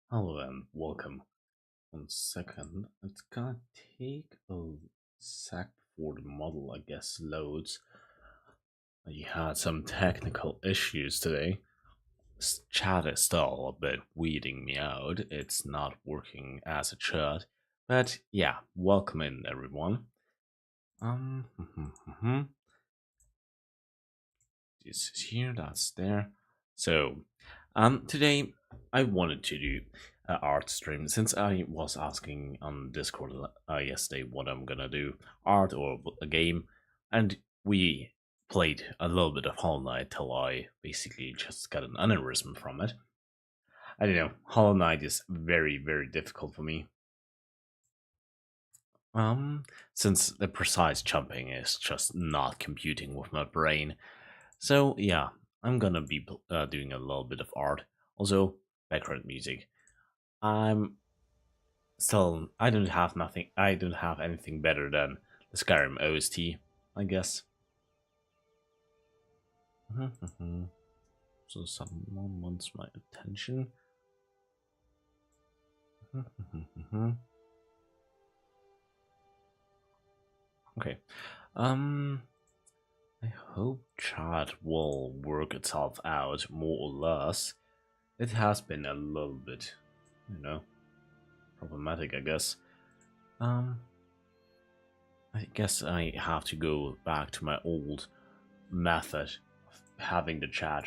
Hello and welcome. 1 second, it's gonna take a sec before the model, I guess, loads. You had some technical issues today. This chat is still a bit weeding me out. It's not working as it should. But yeah, welcome in everyone. This is here, that's there. So, today I wanted to do an art stream since I was asking on Discord yesterday what I'm gonna do, art or a game, and we played a little bit of Hollow Knight till I basically just got an aneurysm from it. I don't know, Hollow Knight is very, very difficult for me. Since the precise jumping is just not computing with my brain. So yeah, I'm gonna be doing a little bit of art, also background music. I'm still I don't have nothing. I don't have anything better than the Skyrim OST, I guess. So someone wants my attention. Okay. I hope chat will work itself out more or less. It has been a little bit, problematic, I guess. I guess I have to go back to my old method of having the chat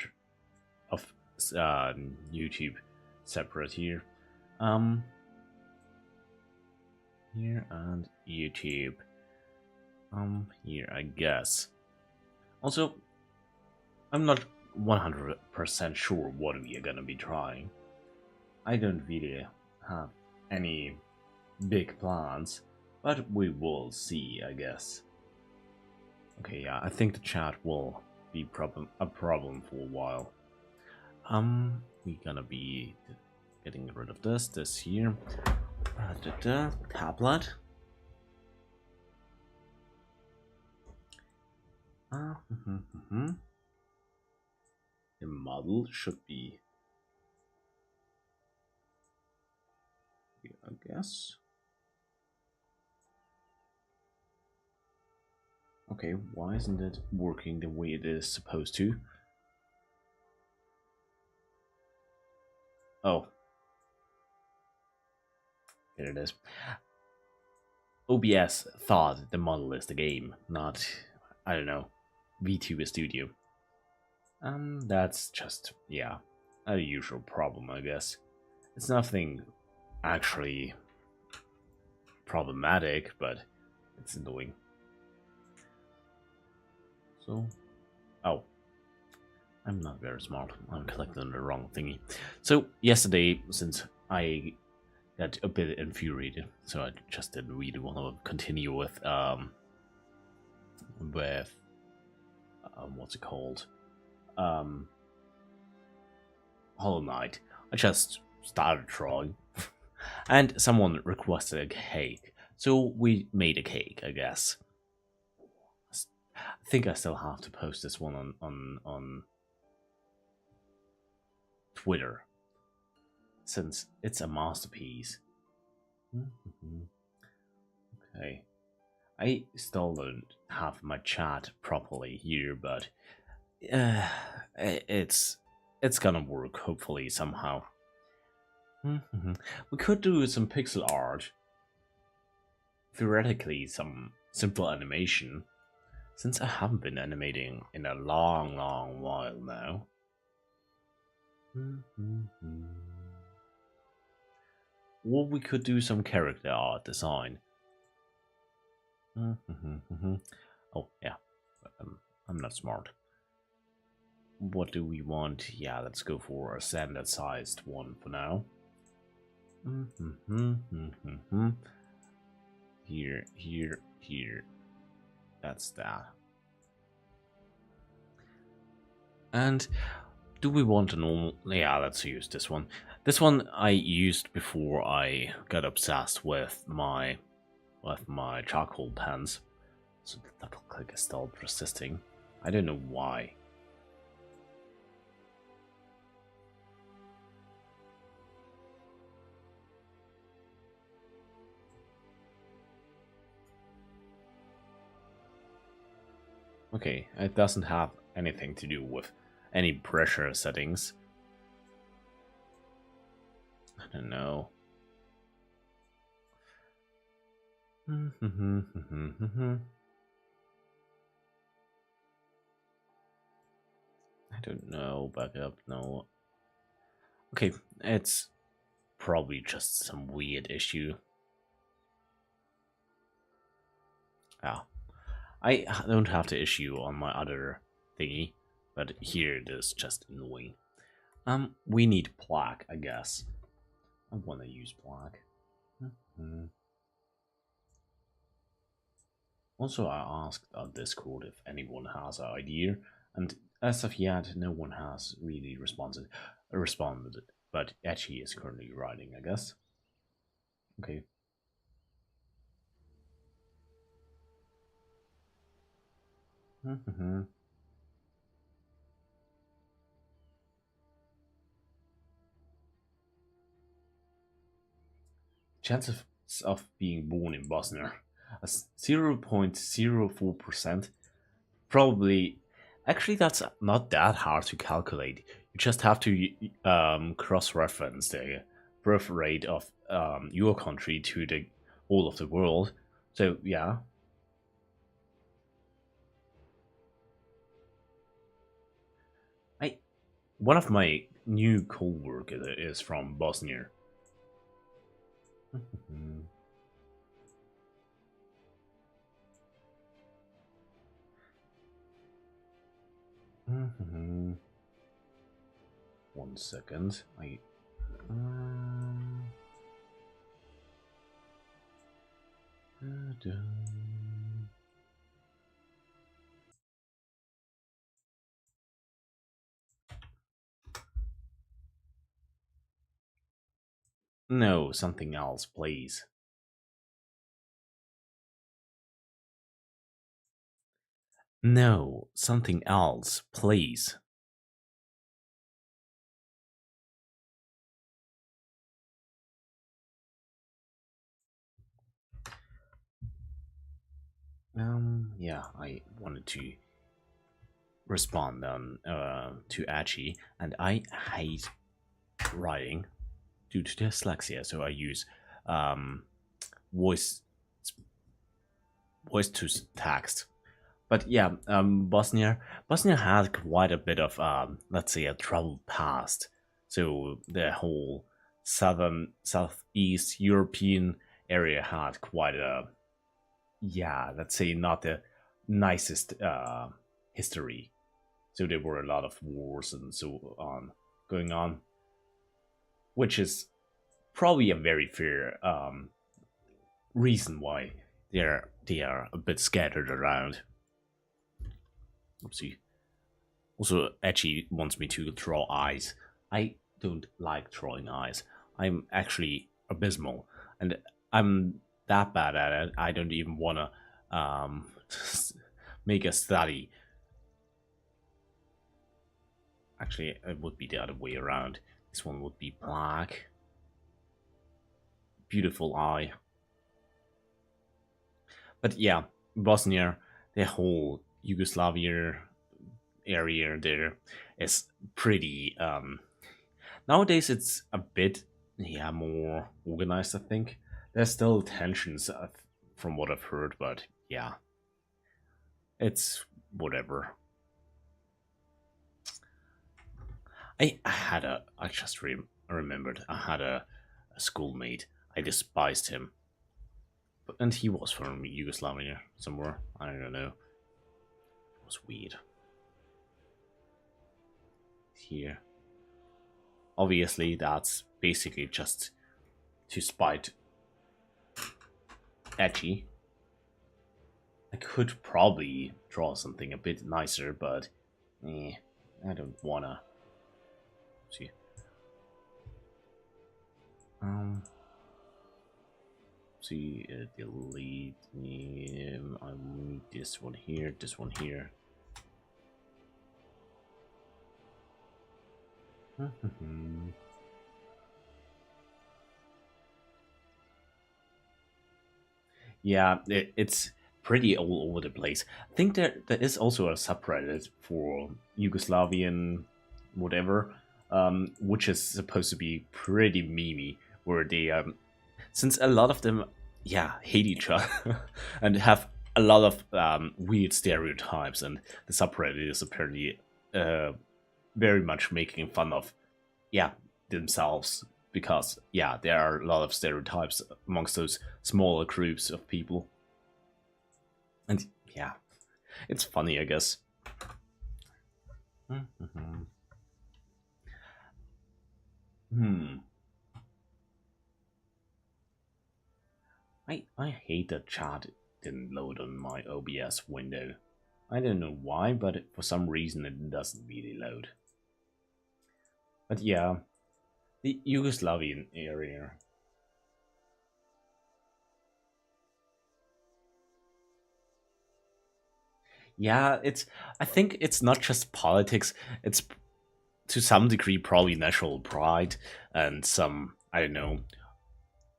of YouTube separate here. Here and YouTube. Here, I guess. Also, I'm not 100% sure what we are gonna be trying. I don't really have any big plans, but we will see, I guess. Okay, yeah, I think the chat will be a problem for a while. We're gonna be getting rid of this here. Tablet. The model should be here, I guess. Okay, why isn't it working the way it is supposed to? Oh. Here it is. OBS thought the model is the game, not, I don't know, Vtuber Studio. That's just, yeah, a usual problem, I guess. It's nothing actually problematic, but it's annoying. So, oh, I'm not very smart. I'm collecting the wrong thingy. So yesterday, since I got a bit infuriated, so I just didn't really want to continue with what's it called, Hollow Knight. I just started drawing, and someone requested a cake, so we made a cake, I guess. I think I still have to post this one on Twitter, since it's a masterpiece. Okay, I still don't have my chat properly here, but it's gonna work hopefully somehow. We could do some pixel art, theoretically some simple animation, since I haven't been animating in a long while now. Or we could do some character art design. Oh yeah, I'm not smart. What do we want? Yeah, let's go for a standard sized one for now. Here. That's that. And do we want a normal? Yeah, let's use this one. This one I used before I got obsessed with my charcoal pens. So the double click is still persisting. I don't know why. Okay, it doesn't have anything to do with any pressure settings. I don't know. I don't know. Back up. No. Okay, it's probably just some weird issue. Ah, I don't have the issue on my other thingy, but here it is just annoying. We need black, I guess. I want to use black. Also, I asked on Discord if anyone has an idea, and as of yet, no one has really responded. But Etchy is currently writing, I guess. Okay. Chances of being born in Bosnia, 0.04%. Probably, actually, that's not that hard to calculate. You just have to cross-reference the birth rate of your country to the whole of the world. So yeah. One of my new co-workers is from Bosnia. One second. No, something else, please. No, something else, please. Yeah, I wanted to respond on to Achi, and I hate writing due to dyslexia, so I use voice to text. But yeah, Bosnia had quite a bit of let's say a troubled past, so the whole southeast European area had quite a, yeah, let's say not the nicest history. So there were a lot of wars and so on going on, which is probably a very fair reason why they are a bit scattered around. Oopsie. Also, Etchy wants me to draw eyes. I don't like drawing eyes. I'm actually abysmal, and I'm that bad at it. I don't even wanna make a study. Actually, it would be the other way around. This one would be black. Beautiful eye. But yeah, Bosnia, the whole Yugoslavia area there is pretty nowadays it's a bit, yeah, more organized, I think. There's still tensions from what I've heard, but yeah, it's whatever. I just remembered I had a schoolmate. I despised him, and he was from Yugoslavia somewhere. I don't know. It was weird. Here, obviously, that's basically just to spite Etchy. I could probably draw something a bit nicer, but I don't wanna. See. See, delete. I need this one here, this one here. Yeah, it's pretty all over the place. I think there is also a subreddit for Yugoslavian whatever, which is supposed to be pretty memey, where they since a lot of them, yeah, hate each other and have a lot of weird stereotypes, and the subreddit is apparently very much making fun of, yeah, themselves, because yeah, there are a lot of stereotypes amongst those smaller groups of people, and yeah, it's funny, I guess. Hmm. I hate that chat didn't load on my OBS window. I don't know why, but for some reason it doesn't really load. But yeah, the Yugoslavian area. Yeah, I think it's not just politics, it's to some degree probably national pride and some, I don't know,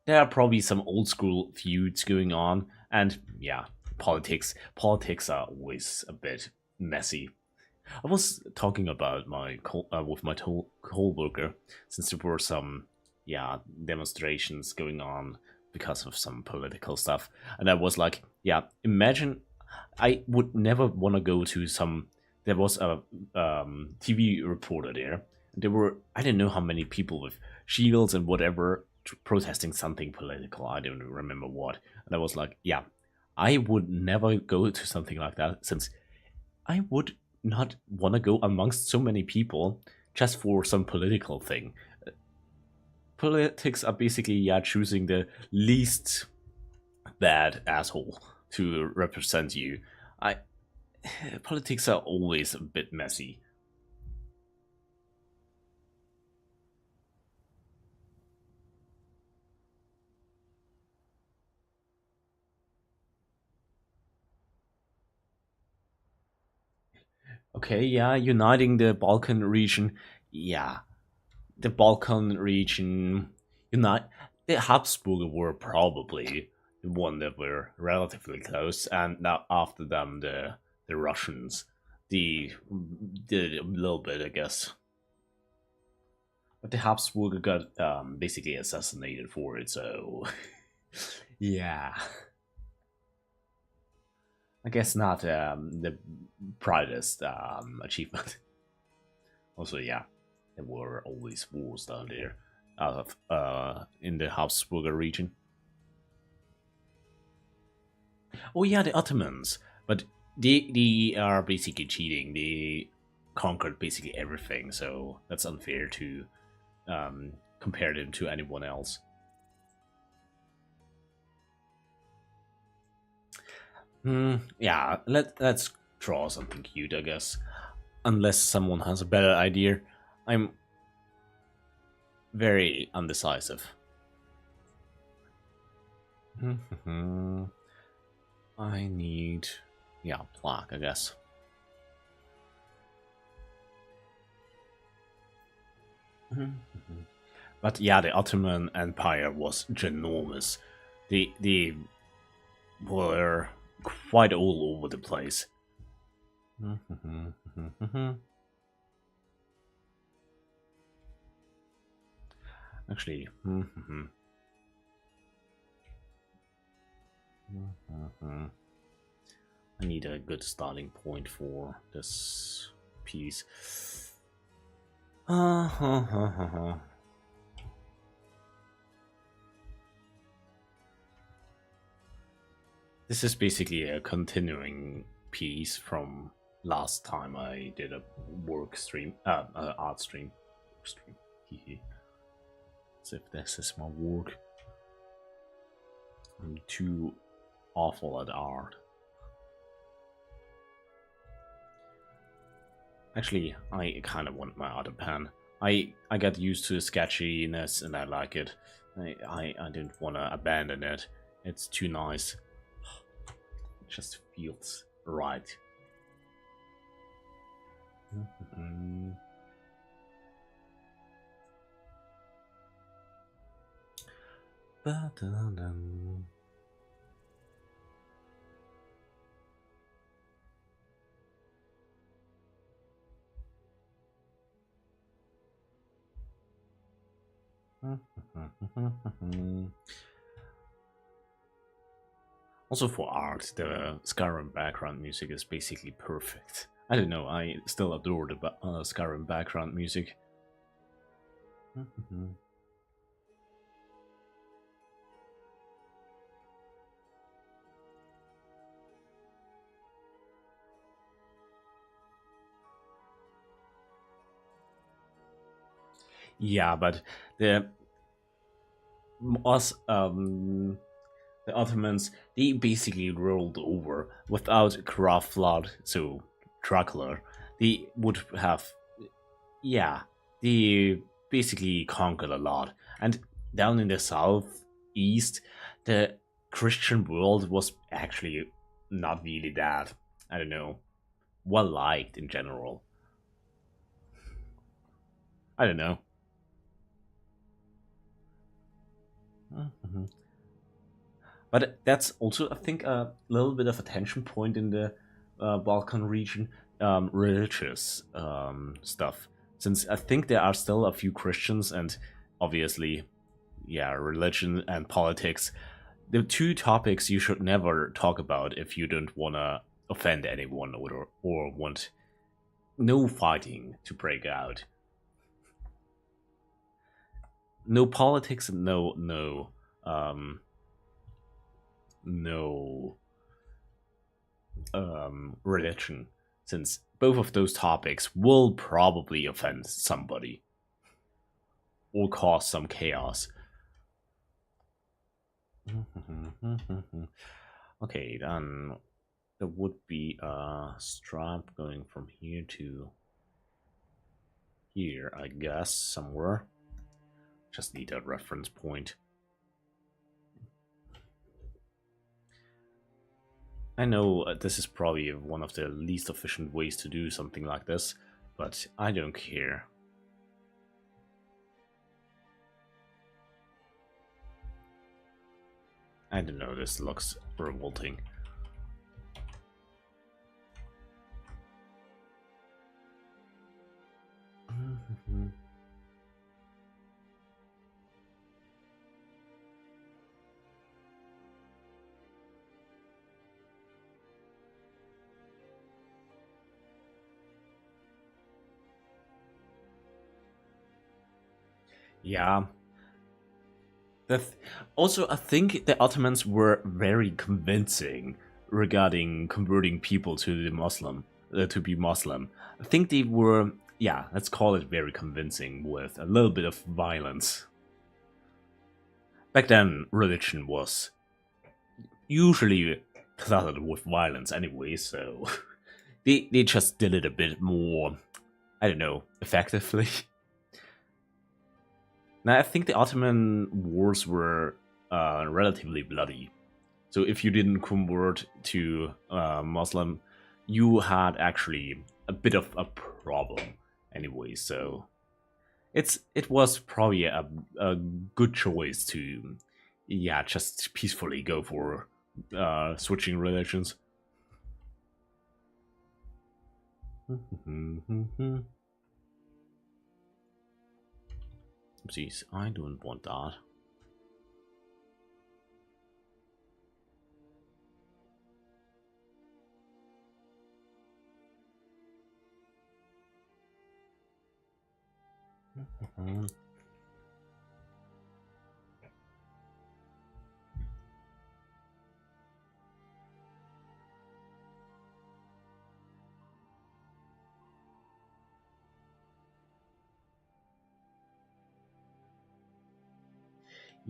there are probably some old school feuds going on, and yeah, politics are always a bit messy. I was talking about with my coworker, since there were some, yeah, demonstrations going on because of some political stuff, and I was like, yeah, imagine I would never want to go to some. There was a TV reporter there. There were, I don't know how many people with shields and whatever protesting something political. I don't remember what. And I was like, yeah, I would never go to something like that, since I would not want to go amongst so many people just for some political thing. Politics are basically, yeah, choosing the least bad asshole to represent you. I Politics are always a bit messy. Okay, yeah, uniting the Balkan region. Yeah, the Balkan region unite. The Habsburg were probably the one that were relatively close, and now after them the Russians. The did a little bit, I guess. But the Habsburg got basically assassinated for it, so yeah. I guess not the proudest achievement. Also, yeah, there were always wars down there. out of in the Habsburger region. Oh yeah, the Ottomans, but they are basically cheating. They conquered basically everything, so that's unfair to compare them to anyone else. Yeah, let's draw something cute, I guess. Unless someone has a better idea, I'm very undecisive. I need, yeah, plaque, I guess. But yeah, the Ottoman Empire was ginormous. They were quite all over the place. Actually, I need a good starting point for this piece. This is basically a continuing piece from last time I did a work stream, art stream. As if this is my work. I'm too awful at art. Actually, I kind of want my other pen. I got used to the sketchiness and I like it. I don't want to abandon it. It's too nice. It just feels right. Also for art, the Skyrim background music is basically perfect. I don't know, I still adore the Skyrim background music. Yeah, but the us the Ottomans, they basically rolled over without Flood, so Dracula. They would have, yeah, they basically conquered a lot. And down in the southeast, the Christian world was actually not really that, I don't know, well liked in general. I don't know. But that's also, I think, a little bit of a tension point in the Balkan region, religious stuff. Since I think there are still a few Christians, and obviously, yeah, religion and politics, the two topics you should never talk about if you don't want to offend anyone or want no fighting to break out. No politics, no religion, since both of those topics will probably offend somebody or cause some chaos. Okay, then there would be a strap going from here to here, I guess, somewhere. Just need a reference point. I know this is probably one of the least efficient ways to do something like this, but I don't care. I don't know, this looks revolting. Yeah, Also, I think the Ottomans were very convincing regarding converting people to the Muslim, to be Muslim. I think they were, yeah, let's call it very convincing with a little bit of violence. Back then, religion was usually cluttered with violence anyway, so they just did it a bit more, I don't know, effectively. Now, I think the Ottoman wars were relatively bloody. So if you didn't convert to Muslim, you had actually a bit of a problem anyway. So it was probably a good choice to, yeah, just peacefully go for switching religions. Oopsies, I don't want that.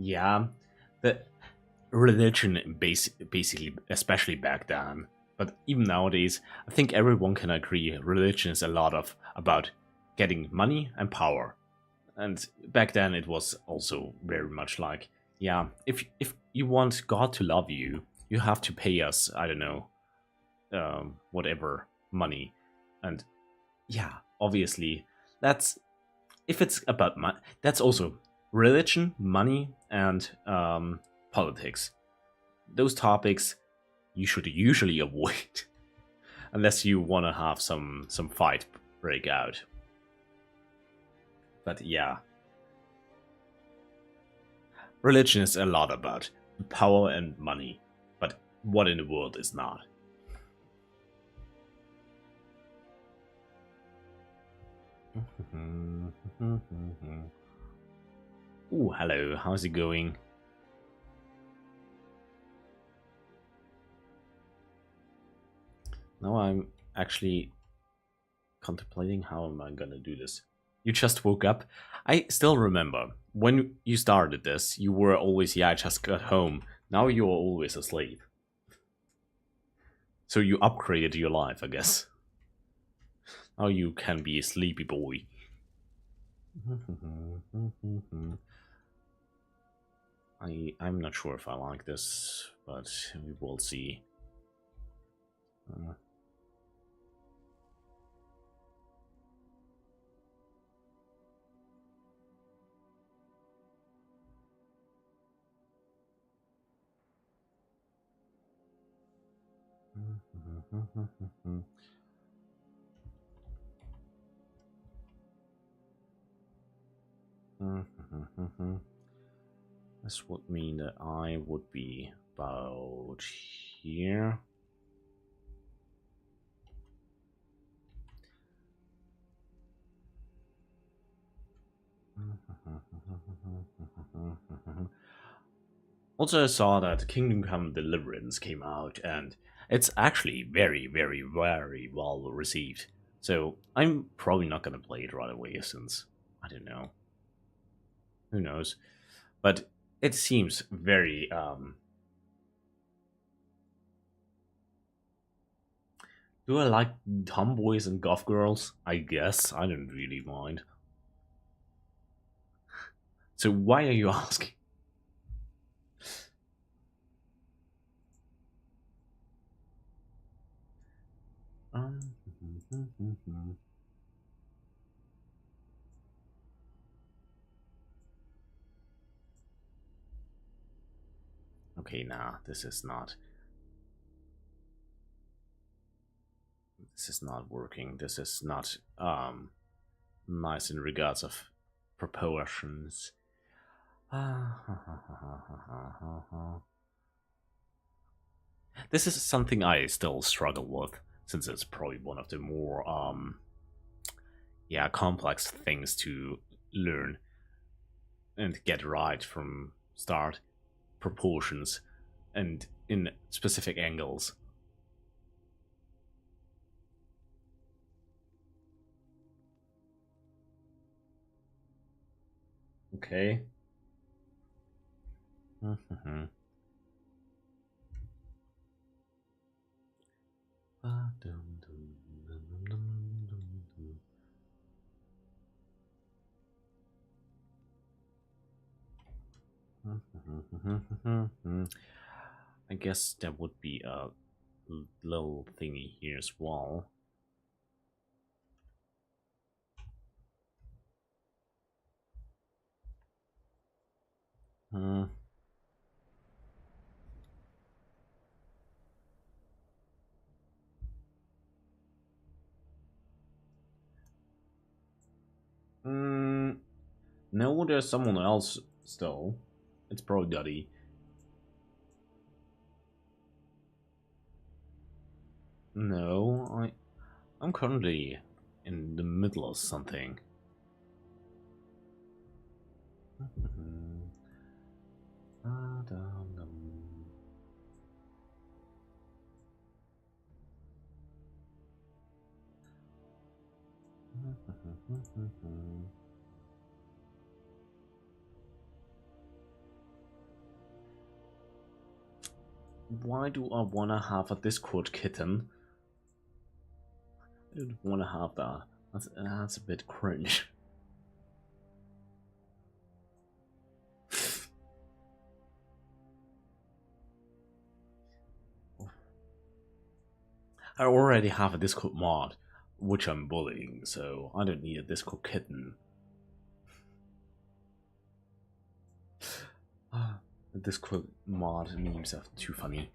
Yeah, the religion basically, especially back then, but even nowadays, I think everyone can agree religion is a lot of about getting money and power. And back then, it was also very much like, yeah, if you want God to love you, you have to pay us, I don't know, whatever money, and yeah, obviously, that's if it's about money, that's also religion, money, and politics. Those topics you should usually avoid unless you want to have some fight break out. But yeah, religion is a lot about power and money, but what in the world is not? Ooh, hello, how's it going? Now I'm actually contemplating how am I gonna do this. You just woke up? I still remember when you started this, you were always, yeah, I just got home. Now you're always asleep. So you upgraded your life, I guess. Now you can be a sleepy boy. I'm not sure if I like this, but we will see. This would mean that I would be about here. Also, I saw that Kingdom Come Deliverance came out, and it's actually very, very, very well received. So I'm probably not gonna play it right away, since I don't know. Who knows? But it seems very Do I like tomboys and goth girls? I guess. I don't really mind. So why are you asking? Um, okay, nah, this is not working. This is not nice in regards of proportions. This is something I still struggle with, since it's probably one of the more complex things to learn and get right from start proportions and in specific angles. Okay. I guess there would be a little thingy here as well. No, there's someone else still. It's probably Duddy. No, I'm currently in the middle of something. Why do I wanna have a Discord kitten? I don't wanna have that. That's a bit cringe. I already have a Discord mod, which I'm bullying, so I don't need a Discord kitten. The Discord mod memes are too funny.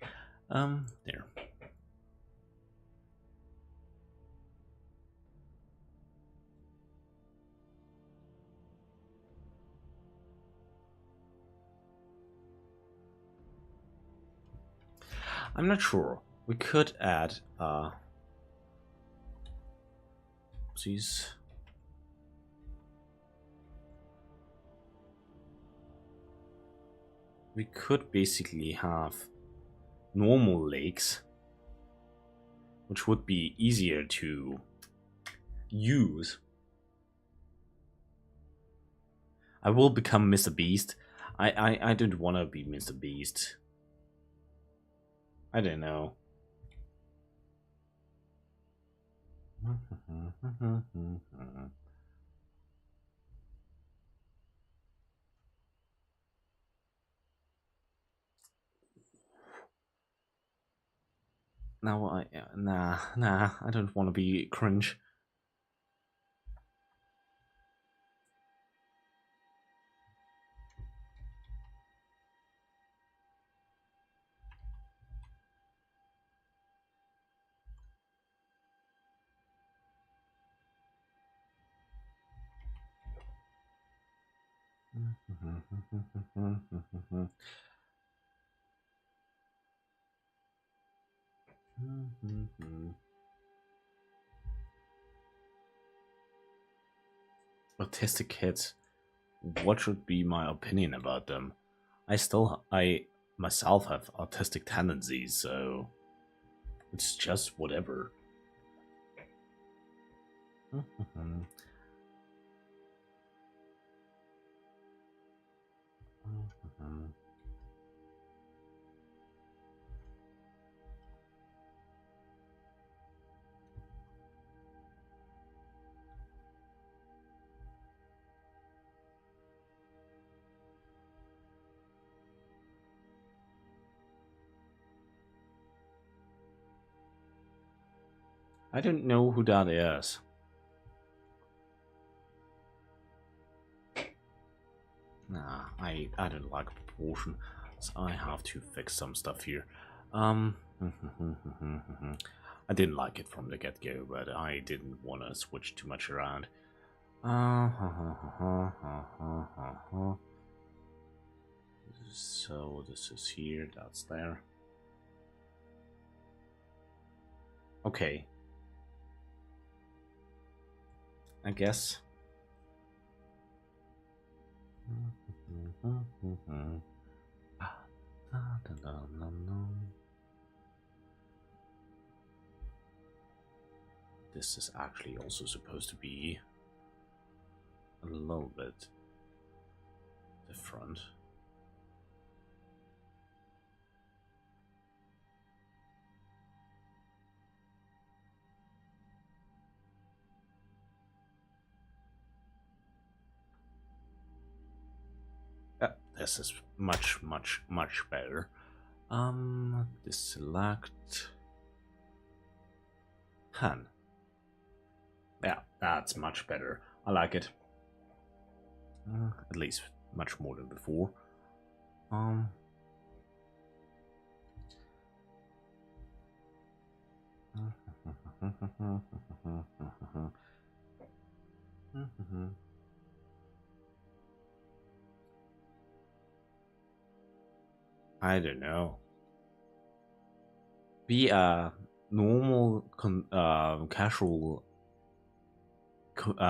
There. I'm not sure. We could add oopsies. We could basically have normal lakes, which would be easier to use. I will become Mr. Beast. I don't want to be Mr. Beast. I don't know. Now nah, I don't want to be cringe. Autistic kids. What should be my opinion about them? I myself have autistic tendencies, so it's just whatever. I don't know who that is. Nah, I don't like proportion, so I have to fix some stuff here. I didn't like it from the get-go, but I didn't want to switch too much around. So this is here, that's there. Okay. I guess. this is actually also supposed to be a little bit different. This is much better. Deselect Han. Yeah, that's much better. I like it. At least much more than before. I don't know. Be a normal, casual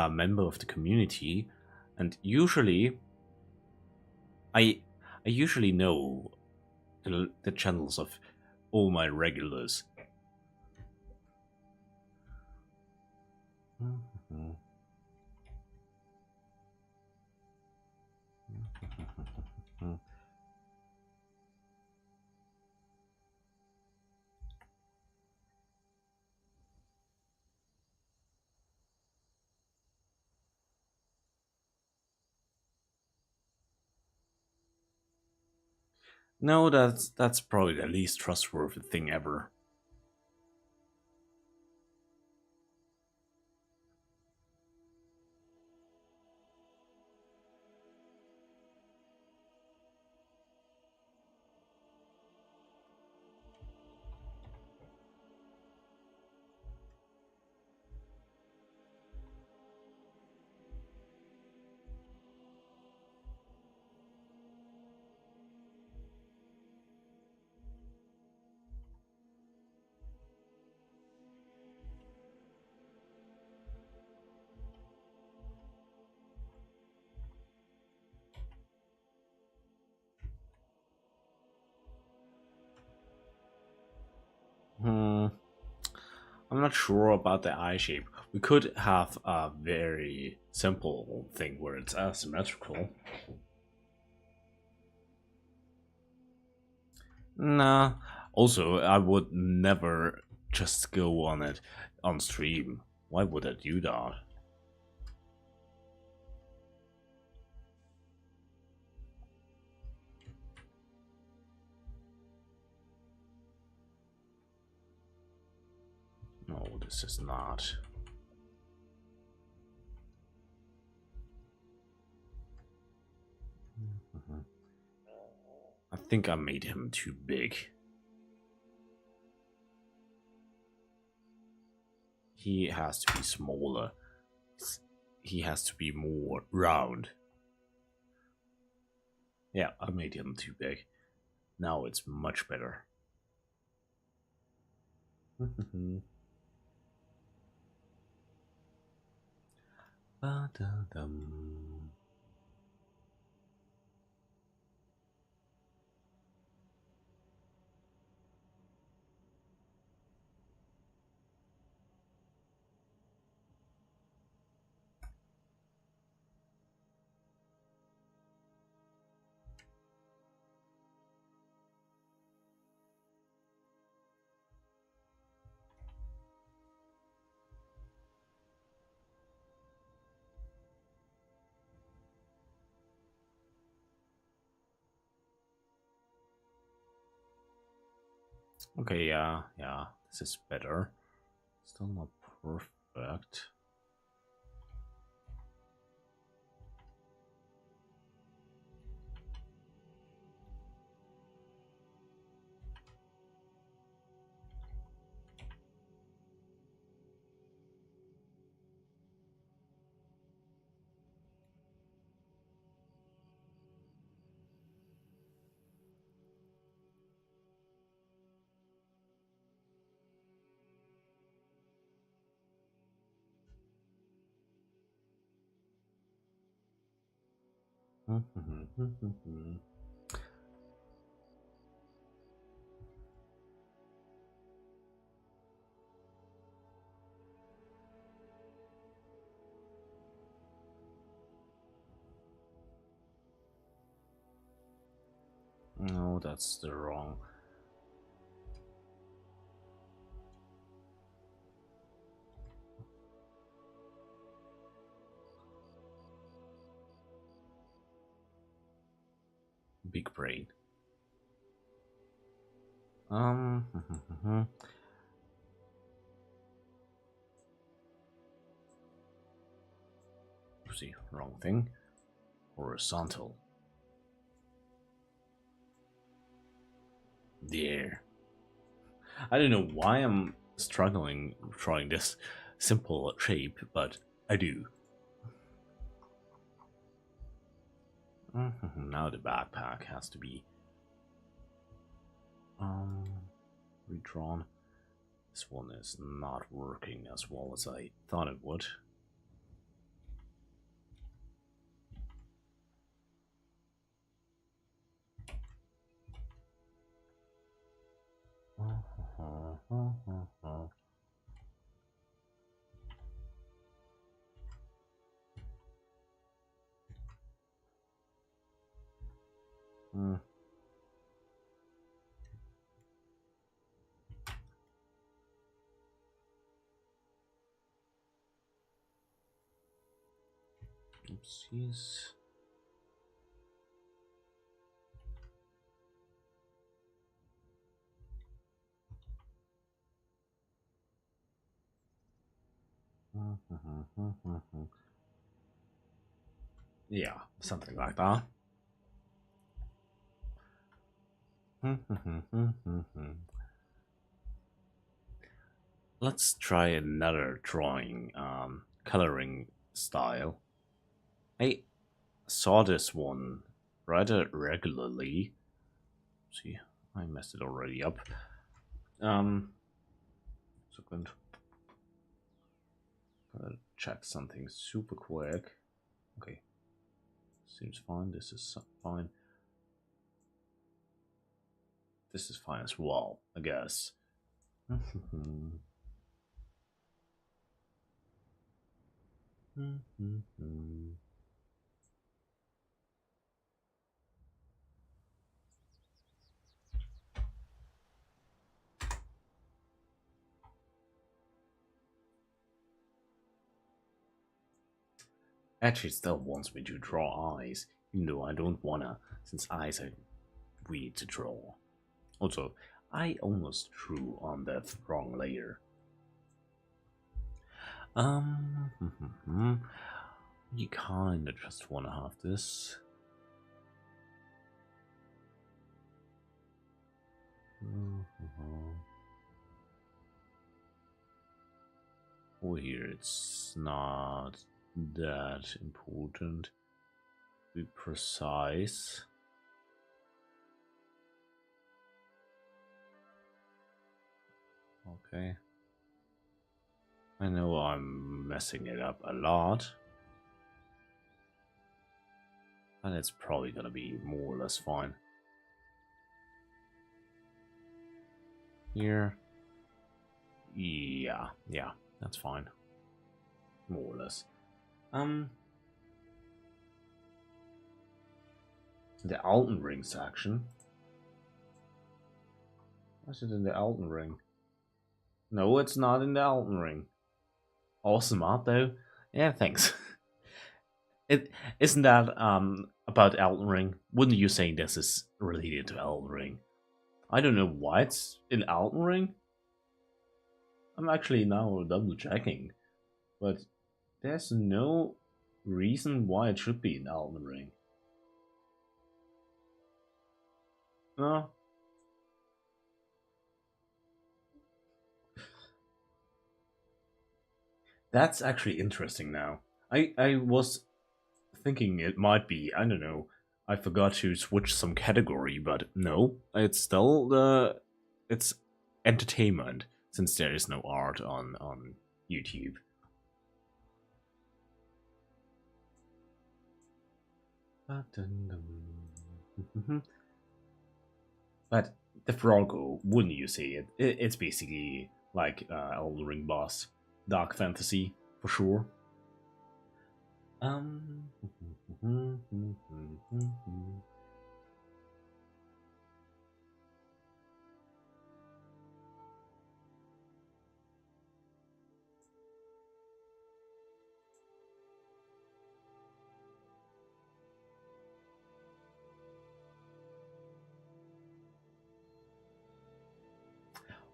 member of the community, and usually, I usually know the channels of all my regulars. No, that's probably the least trustworthy thing ever. Hmm. I'm not sure about the eye shape. We could have a very simple thing where it's asymmetrical. Nah. Also, I would never just go on it on stream. Why would I do that? No, this is not. I think I made him too big. He has to be smaller. He has to be more round. Yeah, I made him too big. Now it's much better. Ba-da-dum. Okay, yeah, this is better. Still not perfect. No, that's the wrong. Big brain. Oopsie, wrong thing. Horizontal. There. I don't know why I'm struggling drawing this simple shape, but I do. Now the backpack has to be redrawn. This one is not working as well as I thought it would. Oopsies. Yeah, something like that. Let's try another drawing coloring style. I saw this one rather regularly. See, I messed it already up. Second. Gotta check something super quick. Okay. Seems fine. This is fine. This is fine as well, I guess. Actually, it still wants me to draw eyes, even though I don't wanna, since eyes are weird to draw. Also, I almost drew on that wrong layer. You kinda just wanna have this. Oh, here it's not that important. Be precise. Okay. I know I'm messing it up a lot, and it's probably gonna be more or less fine. Here. Yeah, that's fine. More or less. The Elden Ring section. What's it in the Elden Ring? No, it's not in the Elden Ring. Awesome art though. Yeah, thanks. It isn't that about Elden Ring? Wouldn't you say this is related to Elden Ring? I don't know why it's in Elden Ring. I'm actually now double checking, but there's no reason why it should be in Elden Ring. No. That's actually interesting now. I was thinking it might be, I don't know, I forgot to switch some category, but no, it's still it's entertainment, since there is no art on YouTube. But the Froggo, wouldn't you say it's basically like Elden Ring boss, dark fantasy for sure. Um,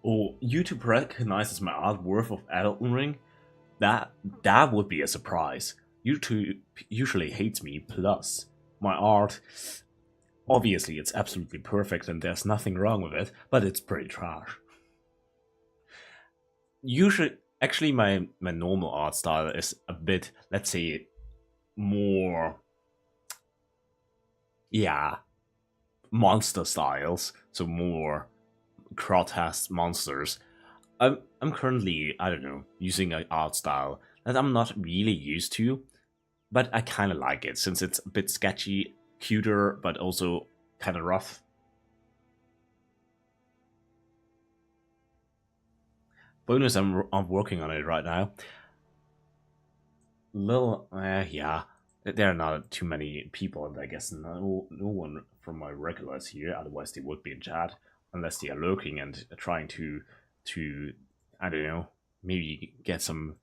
or YouTube recognizes my art worth of Elden Ring, that would be a surprise. YouTube usually hates me, plus my art, obviously it's absolutely perfect and there's nothing wrong with it, but it's pretty trash. Usually, actually my normal art style is a bit, let's say, more, yeah, monster styles, so more grotesque monsters. I'm currently, I don't know, using an art style that I'm not really used to, but I kind of like it since it's a bit sketchy, cuter, but also kind of rough. Bonus, I'm working on it right now. Little, yeah, there are not too many people, and I guess no one from my regulars here. Otherwise, they would be in chat, unless they are lurking and trying to I don't know, maybe get some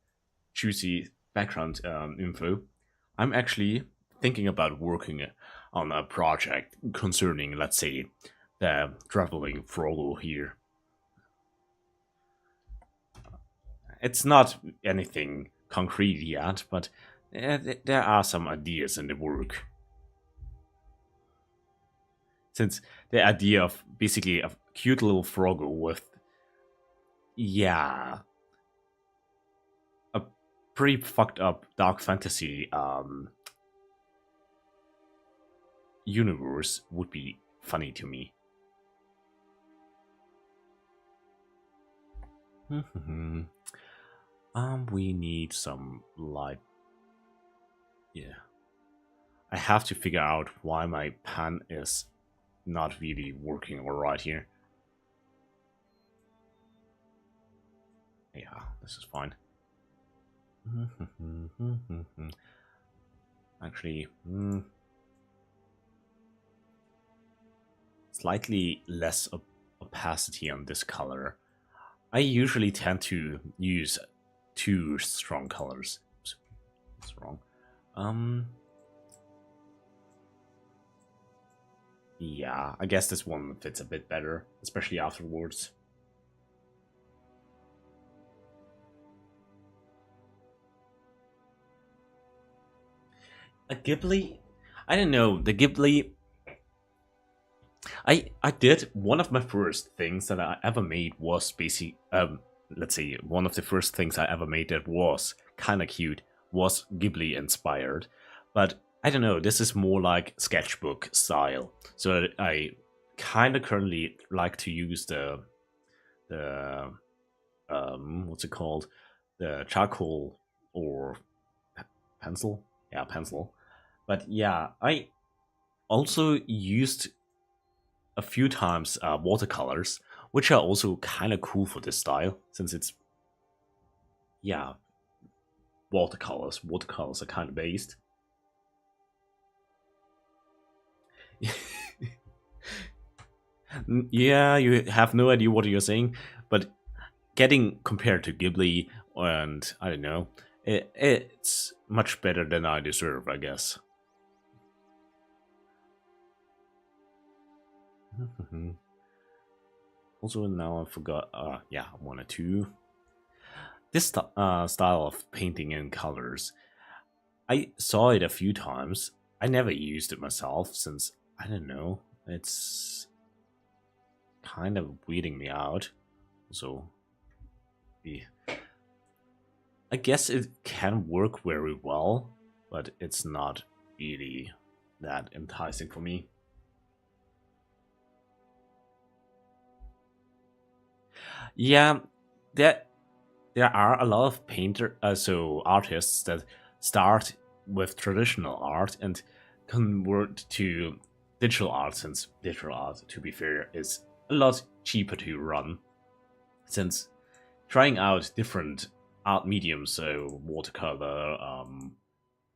juicy background info. I'm actually thinking about working on a project concerning, let's say, the traveling Frodo here. It's not anything concrete yet, but there are some ideas in the work. Since the idea of basically a cute little Frogo with, yeah, a pretty fucked up dark fantasy universe would be funny to me. We need some light. Yeah. I have to figure out why my pen is not really working alright here. Yeah, this is fine. Actually, slightly less opacity on this color. I usually tend to use too strong colors. Oops, that's wrong. Yeah, I guess this one fits a bit better, especially afterwards. A Ghibli? I don't know. The Ghibli. I did one of my first things that I ever made was basically let's say one of the first things I ever made that was kind of cute was Ghibli inspired, but I don't know. This is more like sketchbook style, so I kind of currently like to use the what's it called, the charcoal or pencil, yeah, pencil. But yeah, I also used a few times watercolors, which are also kind of cool for this style since it's, yeah, watercolors. Watercolors are kind of based. Yeah, you have no idea what you're saying, but getting compared to Ghibli and I don't know, it's much better than I deserve, I guess. Also, now I forgot. Yeah, one or two. This style of painting in colors, I saw it a few times. I never used it myself since I don't know. It's kind of weeding me out. So, yeah. I guess it can work very well, but it's not really that enticing for me. Yeah, there there are a lot of so artists that start with traditional art and convert to digital art, since digital art, to be fair, is a lot cheaper to run. Since trying out different art mediums, so watercolor,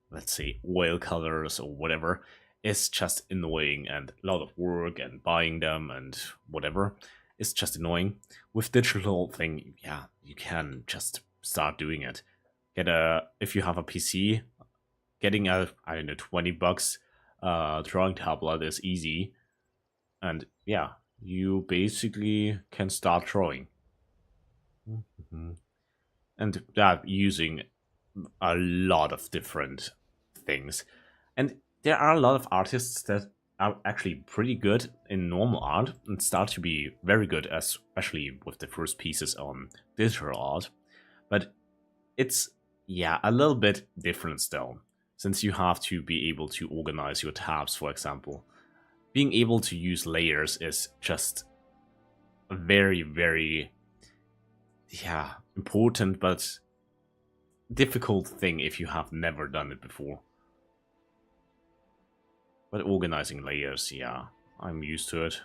let's say oil colors or whatever, is just annoying and a lot of work and buying them and whatever. It's just annoying. With digital thing, yeah, you can just start doing it. Get a If you have a PC, getting a, I don't know, $20 drawing tablet is easy, and yeah, you basically can start drawing. Mhm. And that using a lot of different things. And there are a lot of artists that are actually pretty good in normal art and start to be very good, especially with the first pieces on digital art. But it's, yeah, a little bit different still, since you have to be able to organize your tabs, for example. Being able to use layers is just a very, very, yeah, important but difficult thing if you have never done it before. But organizing layers, yeah, I'm used to it.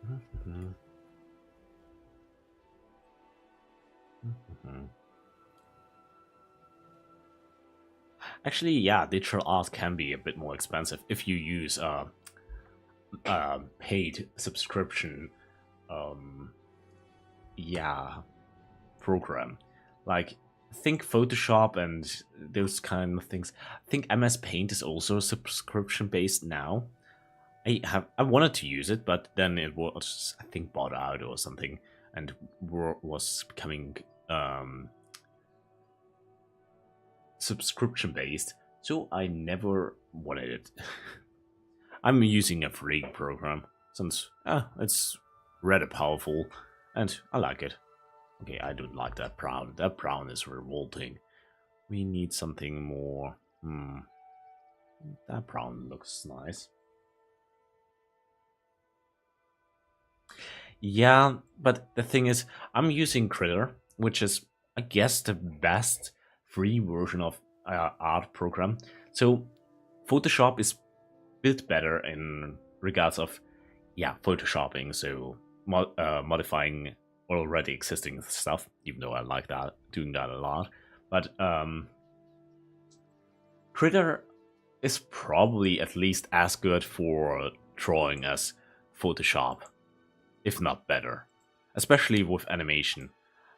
Mhm, mhm. Actually, yeah, digital art can be a bit more expensive if you use a paid subscription, um, yeah, program. Like, think Photoshop and those kind of things. I think MS Paint is also subscription based now. I wanted to use it, but then it was, I think, bought out or something, and was becoming subscription based. So I never wanted it. I'm using a free program since it's rather powerful, and I like it. Okay, I don't like that brown. That brown is revolting. We need something more. That brown looks nice. Yeah, but the thing is, I'm using Critter, which is, I guess, the best free version of art program. So Photoshop is built better in regards of, yeah, photoshopping. So modifying already existing stuff, even though I like that, doing that a lot. But Critter is probably at least as good for drawing as Photoshop, if not better, especially with animation.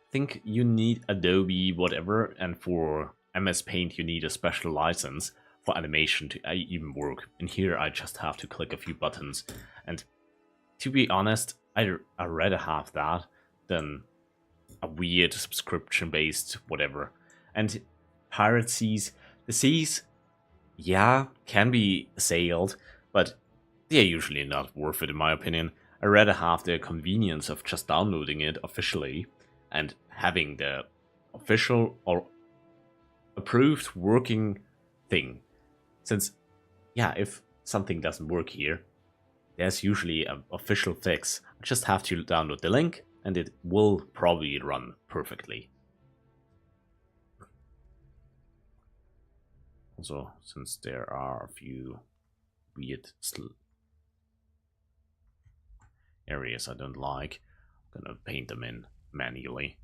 I think you need Adobe whatever, and for MS Paint you need a special license for animation to even work. And here I just have to click a few buttons, and to be honest, I rather have that than a weird subscription based whatever. And Pirate Seas, the seas, yeah, can be sailed, but they're usually not worth it in my opinion. I rather have the convenience of just downloading it officially and having the official or approved working thing. Since, yeah, if something doesn't work here, there's usually an official fix. I just have to download the link and it will probably run perfectly. Also, since there are a few weird areas I don't like, I'm gonna paint them in manually.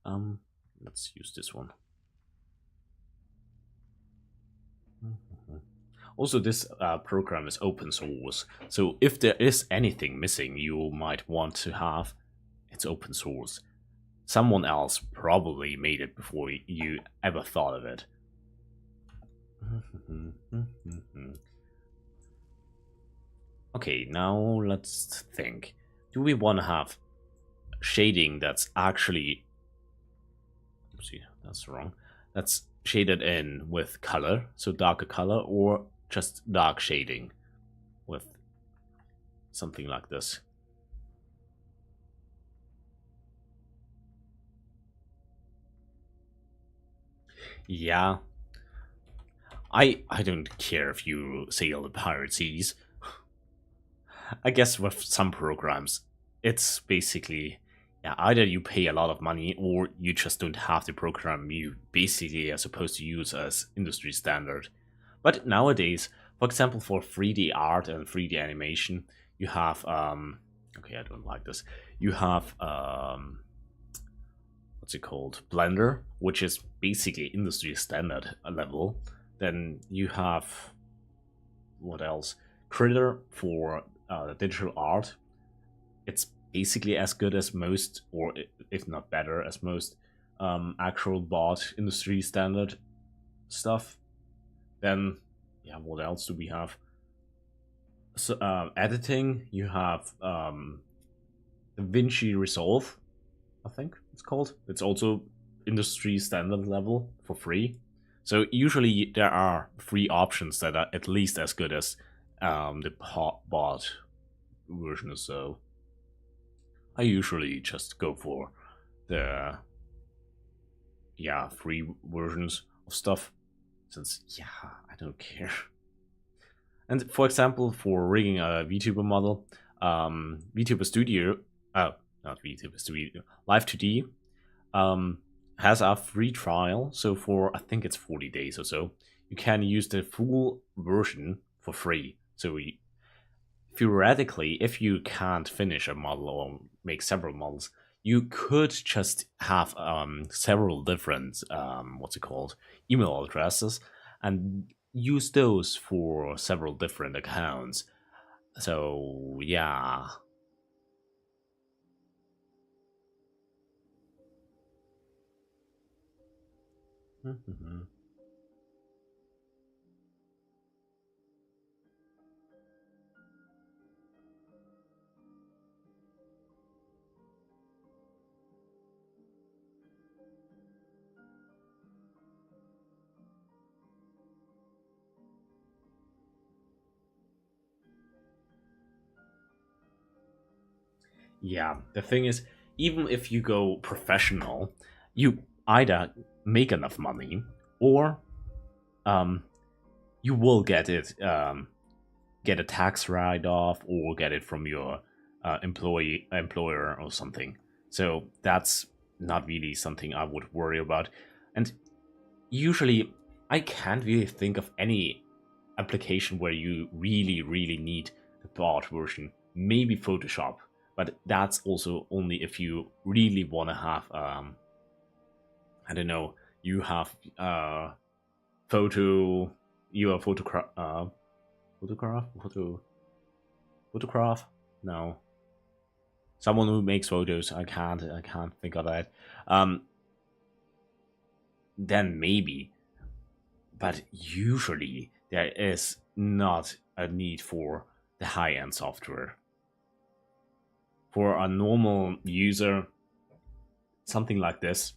um, let's use this one. Also, this program is open source, so if there is anything missing you might want to have, it's open source. Someone else probably made it before you ever thought of it. Okay, now let's think. Do we want to have shading that's actually... Oopsie, that's wrong. That's shaded in with color, so darker color, or just dark shading with something like this? Yeah, I don't care if you sail the pirate seas. I guess with some programs, it's basically, yeah, either you pay a lot of money or you just don't have the program you basically are supposed to use as industry standard. But nowadays, for example, for 3D art and 3D animation, you have okay, I don't like this. You have what's it called? Blender, which is basically industry standard level. Then you have what else? Critter for digital art. It's basically as good as most, or if not better, as most actual bot industry standard stuff. Then, yeah, what else do we have? So, editing, you have DaVinci Resolve, I think it's called. It's also industry standard level for free. So usually there are free options that are at least as good as the bot version. So I usually just go for the free versions of stuff, since I don't care. And for example, for rigging a VTuber model, VTuber Studio, not VTuber Studio, Live2D, um, has a free trial. So for, I think it's 40 days or so, you can use the full version for free. So theoretically, if you can't finish a model or make several models, you could just have several different what's it called, email addresses, and use those for several different accounts. So yeah. Yeah, the thing is, even if you go professional, you either make enough money, or um, you will get a tax write off, or get it from your employer or something. So that's not really something I would worry about. And usually, I can't really think of any application where you really need the bot version. Maybe Photoshop, but that's also only if you really want to have I don't know, you have photo you are photograph, no, someone who makes photos. I can't think of that. Then maybe, but usually there is not a need for the high-end software. For a normal user, something like this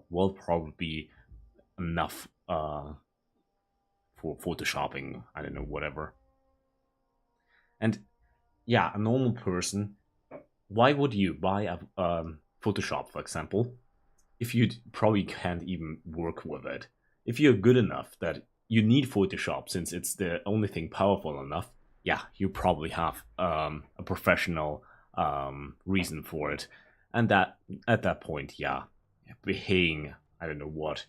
will probably be enough for photoshopping. I don't know, whatever. And yeah, a normal person, why would you buy a Photoshop, for example, if you probably can't even work with it? If you're good enough that you need Photoshop since it's the only thing powerful enough, yeah, you probably have a professional reason for it. And that, at that point, yeah, paying, I don't know what,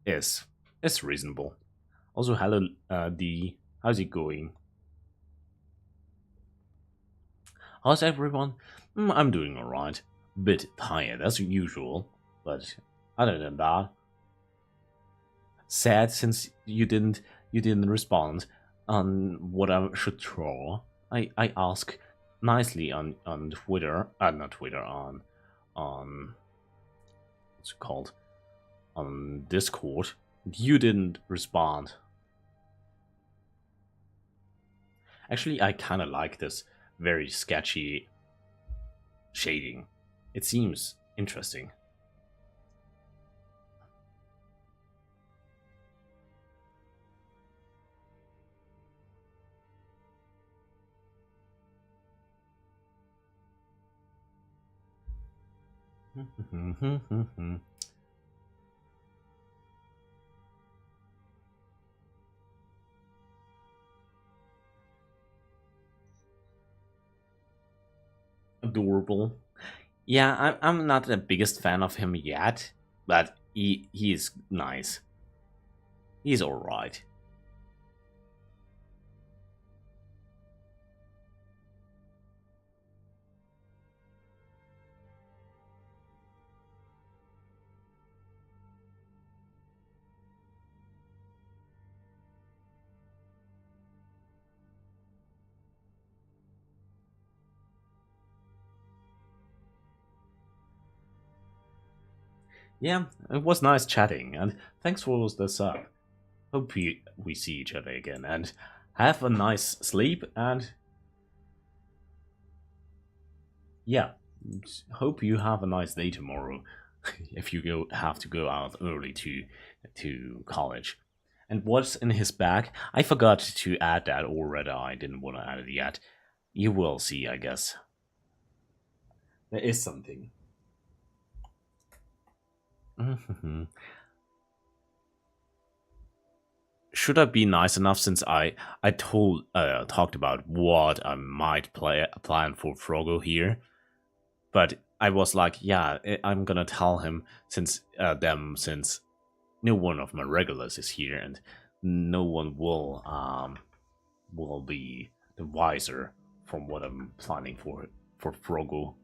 is is reasonable. Also, hello, D. How's it going? How's everyone? I'm doing alright. Bit tired as usual, but other than that, sad since you didn't respond on what I should draw. I ask nicely on Twitter, not Twitter, on what's it called, on Discord. You didn't respond. Actually, I kind of like this very sketchy shading. It seems interesting. Adorable. Yeah, I'm not the biggest fan of him yet, but he is nice. He's alright. Yeah, it was nice chatting, and thanks for the sub. Hope we see each other again, and have a nice sleep, and yeah, hope you have a nice day tomorrow. If you have to go out early to college. And what's in his bag? I forgot to add that, or rather, I didn't want to add it yet. You will see, I guess. There is something. Should I be nice enough since I talked about what I might plan for Frogo here, but I was like, yeah, I'm gonna tell him since no one of my regulars is here and no one will be the wiser from what I'm planning for Frogo.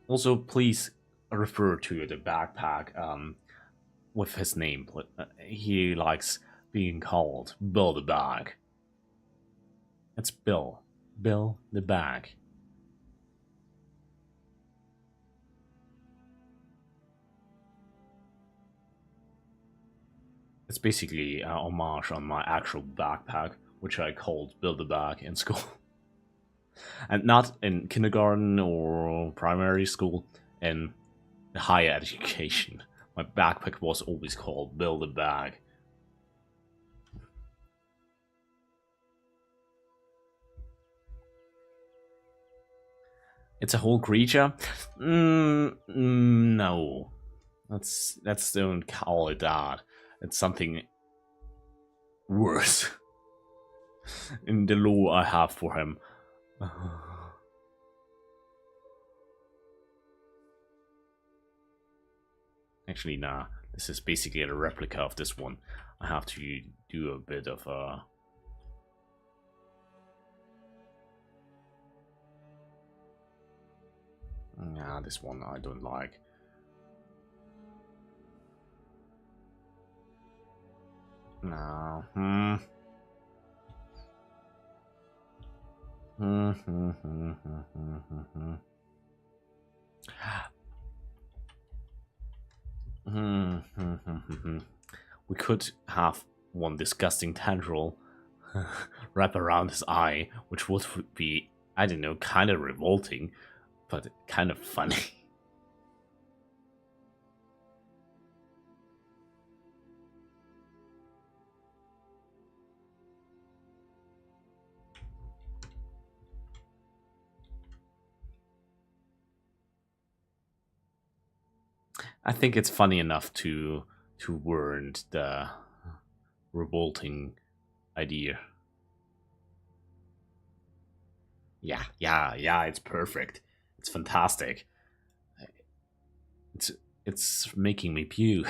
Also, please refer to the backpack with his name. He likes being called Bill the Bag. It's Bill. Bill the Bag. It's basically an homage on my actual backpack, which I called Bill the Bag in school. And not in kindergarten or primary school, in higher education. My backpack was always called Bill the Bag. It's a whole creature? No. Let's don't call it that. It's something worse. In the lore I have for him. Actually, nah. This is basically a replica of this one. I have to do a bit of nah, this one I don't like. No. We could have one disgusting tendril wrap around his eye, which would be, I don't know, kind of revolting, but kind of funny. I think it's funny enough to warrant the revolting idea. Yeah, it's perfect. It's fantastic. It's making me puke.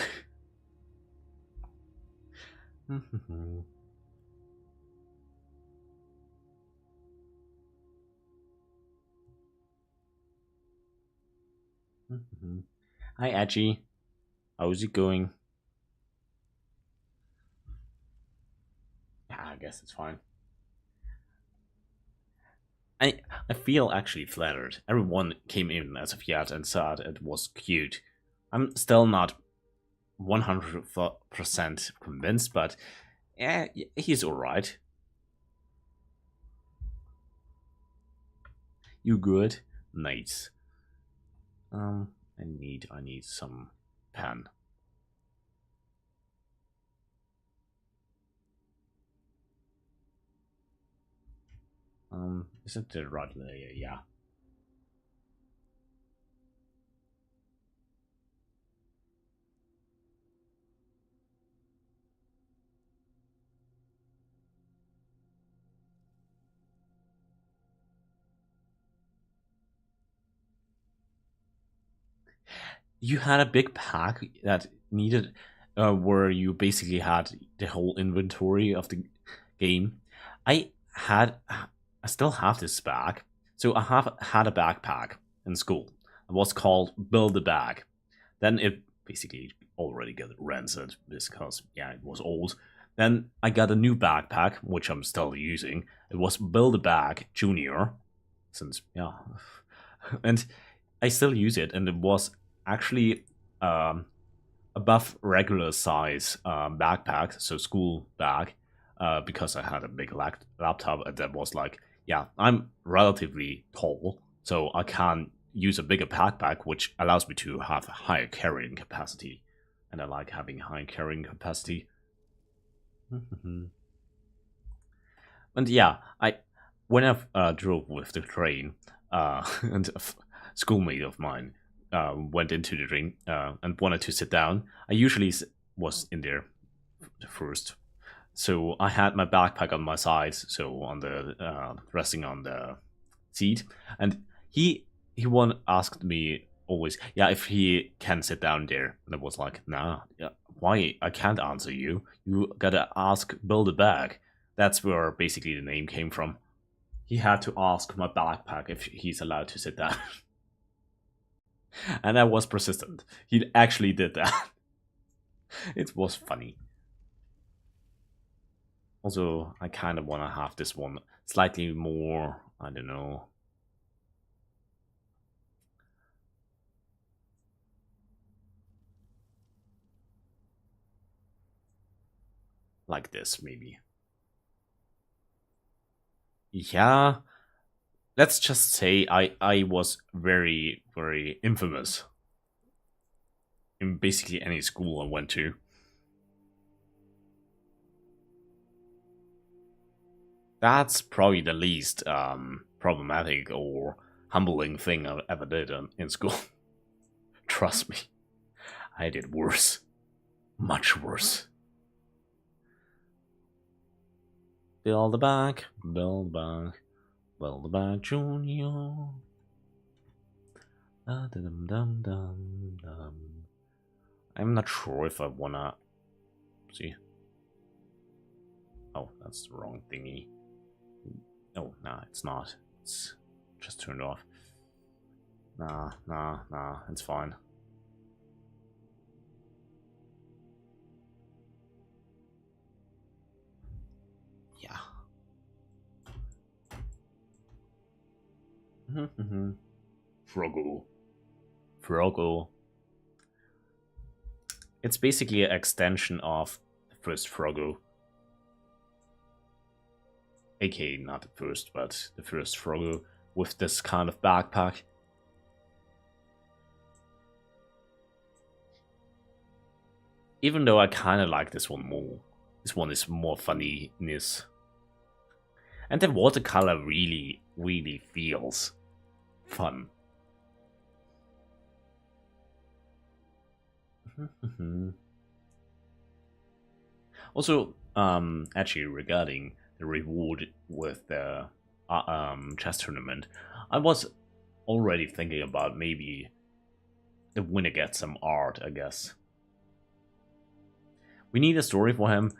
Hi, Edgy. How's it going? Yeah, I guess it's fine. I feel actually flattered. Everyone came in as of yet and said it was cute. I'm still not 100% convinced, but yeah, he's alright. You good? Nice. I need some pen. Is it the right layer? Yeah. You had a big pack that needed, where you basically had the whole inventory of the game. I had, I still have this bag. So I have had a backpack in school. It was called Build a Bag. Then it basically already got rancid because yeah, it was old. Then I got a new backpack, which I'm still using. It was Build a Bag Junior, since yeah, and I still use it, and it was actually above regular size backpack, so school bag, because I had a big laptop that was like, yeah, I'm relatively tall, so I can use a bigger backpack, which allows me to have a higher carrying capacity, and I like having high carrying capacity. And yeah, I when I drove with the train, and a schoolmate of mine went into the train and wanted to sit down. I usually was in there first, so I had my backpack on my side, so on the resting on the seat, and he one asked me always, yeah, if he can sit down there, and I was like, nah, yeah, why? I can't answer you. You gotta ask Build a Bag. That's where basically the name came from. He had to ask my backpack if he's allowed to sit down. And I was persistent. He actually did that. It was funny. Also, I kind of want to have this one slightly more, I don't know. Like this, maybe. Yeah, let's just say I was very, very infamous in basically any school I went to. That's probably the least problematic or humbling thing I ever did in school. Trust me, I did worse. Much worse. Build the back, build back, build the back, Junior. I'm not sure if I wanna see. Oh, that's the wrong thingy. Oh, nah, it's not. It's just turned off. Nah, it's fine. Yeah. Froggle. It's basically an extension of the first Froggle. aka not the first, but the first Froggle with this kind of backpack. Even though I kind of like this one more. This one is more funniness. And the watercolor really, really feels fun. Also, actually regarding the reward with the chess tournament, I was already thinking about maybe the winner gets some art, I guess. We need a story for him.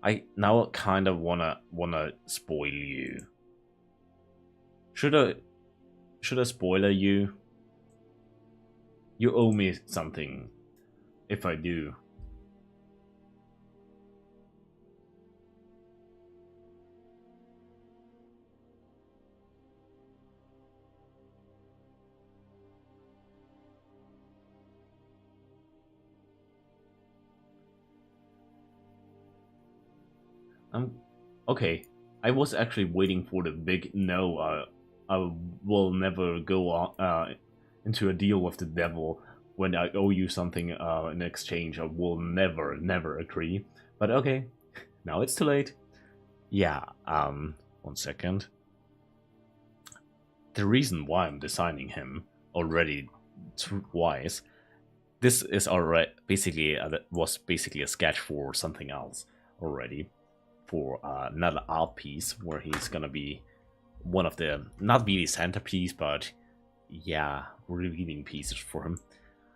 I now kind of wanna spoil you. Should I spoiler you? You owe me something if I do. Okay. I was actually waiting for the big no. I will never go into a deal with the devil when I owe you something in exchange. I will never agree. But okay, now it's too late. Yeah. 1 second. The reason why I'm designing him already twice. This is already basically was basically a sketch for something else already. For another art piece where he's gonna be one of the not really centerpiece, but yeah, revealing pieces for him.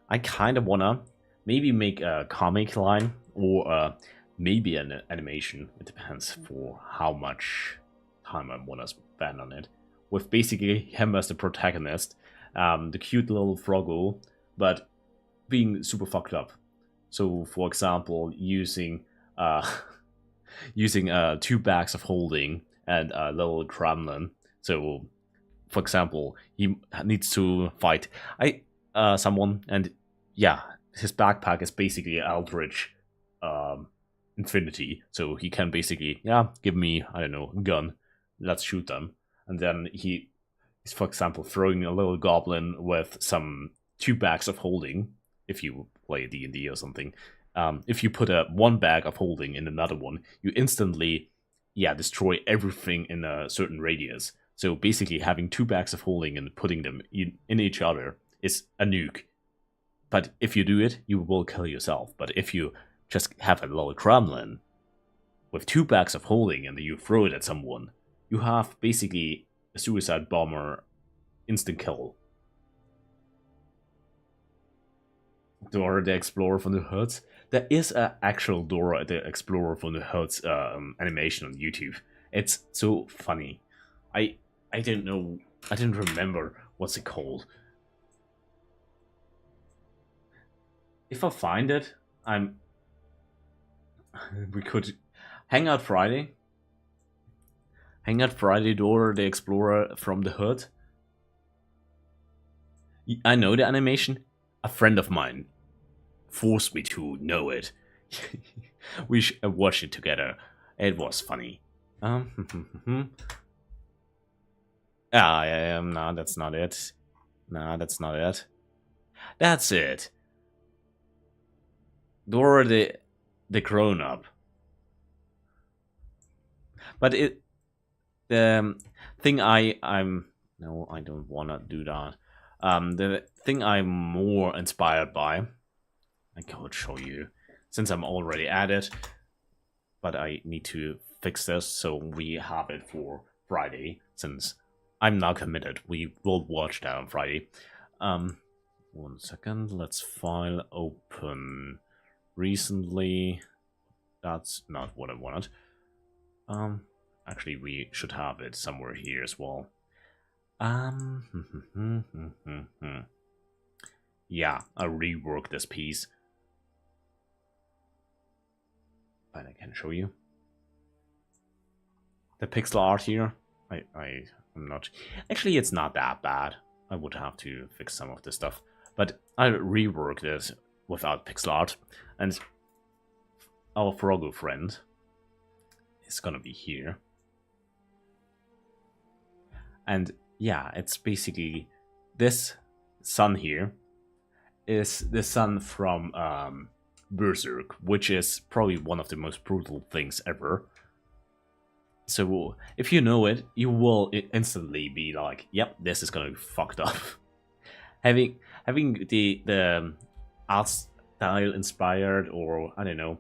I kind of wanna maybe make a comic line or maybe an animation. It depends for how much time I wanna spend on it. With basically him as the protagonist, the cute little froggle, but being super fucked up. So, for example, using using 2 bags of holding and a little kremlin. So for example, he needs to fight someone, and yeah, his backpack is basically Eldritch Infinity, so he can basically, yeah, give me, I don't know, a gun, let's shoot them, and then he is, for example, throwing a little goblin with some 2 bags of holding. If you play D&D or something, if you put one bag of holding in another one, you instantly, yeah, destroy everything in a certain radius. So basically, having 2 bags of holding and putting them in each other is a nuke. But if you do it, you will kill yourself. But if you just have a little gremlin with 2 bags of holding and you throw it at someone, you have basically a suicide bomber instant kill. Dora the Explorer from the Hoods. There is an actual Dora the Explorer from the Hoods animation on YouTube. It's so funny. I didn't know. I didn't remember what's it called. If I find it, we could hang out Friday. Hang out Friday, Dora the Explorer from the Hood. I know the animation. A friend of mine forced me to know it. We watched it together. It was funny. No, that's not it. No, that's not it. That's it. Dora the grown up. But the thing I'm no, I don't wanna do that. The thing I'm more inspired by, I could show you since I'm already at it, but I need to fix this so we have it for Friday. Since I'm not committed, we will watch that on Friday. 1 second, let's file open. Recently, that's not what I wanted. Actually, we should have it somewhere here as well. Yeah, I reworked this piece, but I can show you the pixel art here. I'm not. Actually, it's not that bad. I would have to fix some of this stuff, but I reworked it without pixel art, and our Froggo friend is gonna be here. And yeah, it's basically this sun here is the sun from Berserk, which is probably one of the most brutal things ever. So if you know it, you will instantly be like, "Yep, this is gonna be fucked up." having the art style inspired, or I don't know,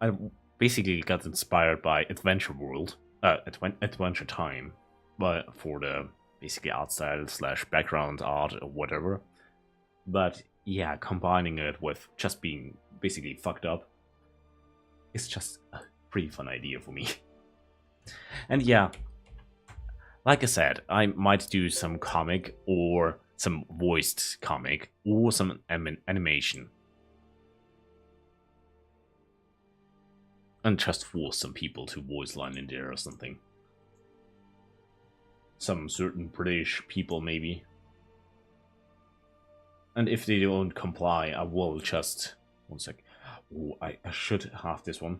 I basically got inspired by Adventure World, Adventure Time, but for the basically art style / background art or whatever. But yeah, combining it with just being basically fucked up, it's just a pretty fun idea for me. And yeah, like I said, I might do some comic or some voiced comic or some animation. And just force some people to voice line in there or something. Some certain British people, maybe. And if they don't comply, I will just... 1 sec. Oh, I should have this one.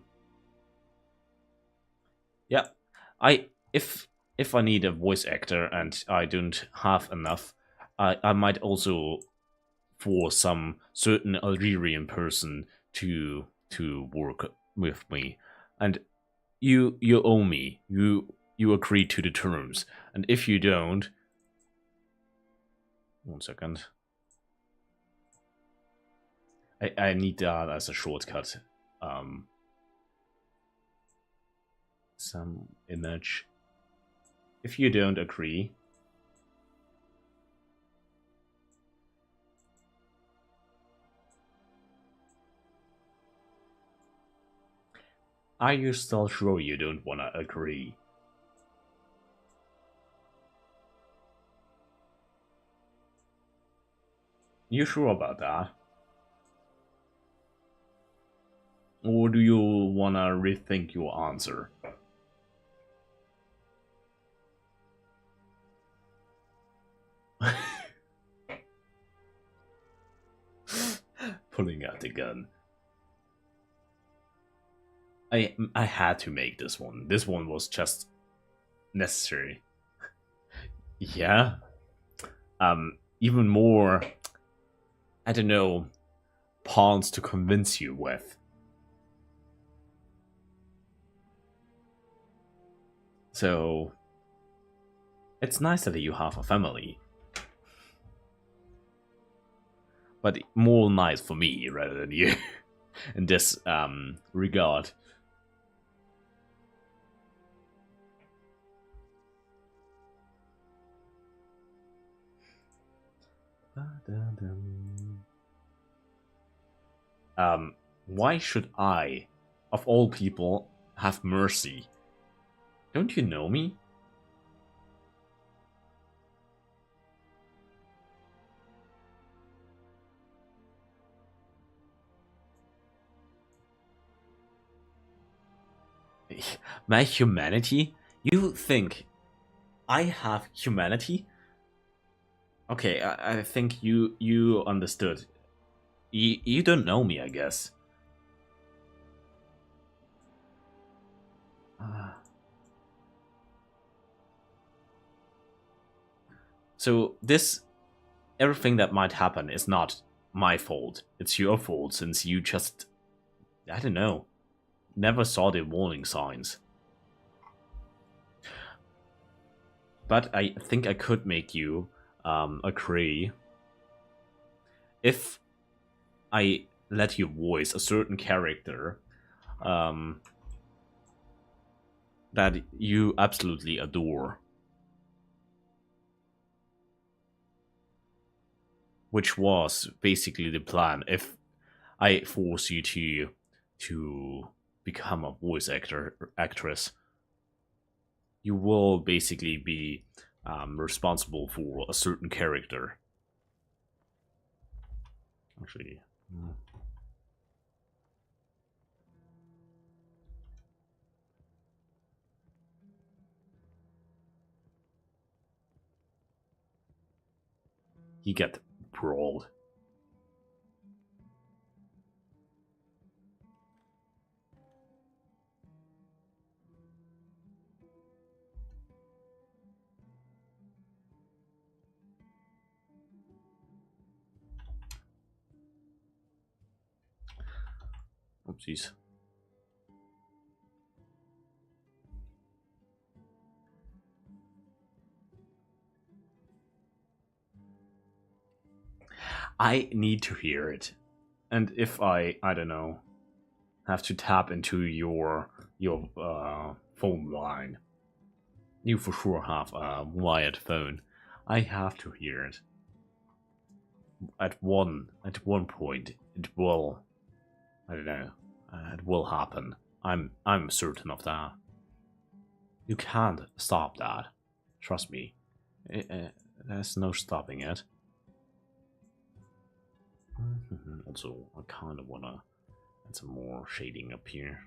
Yeah, if I need a voice actor and I don't have enough, I might also force some certain Algerian person to work with me, and you owe me. You agree to the terms, and if you don't, 1 second. I need that as a shortcut. Some image. If you don't agree, are you still sure you don't wanna agree? You sure about that? Or do you wanna rethink your answer? pulling out the gun. I had to make this one. This one was just necessary. Yeah. Even more, I don't know, pawns to convince you with. So it's nice that you have a family. But more nice for me rather than you in this regard. Why should I, of all people, have mercy? Don't you know me? My humanity? You think I have humanity? Okay, I think you understood. You don't know me, I guess. So everything that might happen is not my fault. It's your fault since you just, I don't know, never saw the warning signs. But I think I could make you agree if I let you voice a certain character that you absolutely adore. Which was basically the plan. If I force you to become a voice actress, you will basically be responsible for a certain character. Actually, he get brawled. Oopsies. I need to hear it. And if I don't know, have to tap into your phone line, you for sure have a wired phone. I have to hear it. At one point, it will. I don't know. It will happen. I'm certain of that. You can't stop that. Trust me. There's no stopping it. Also, I kind of wanna add some more shading up here.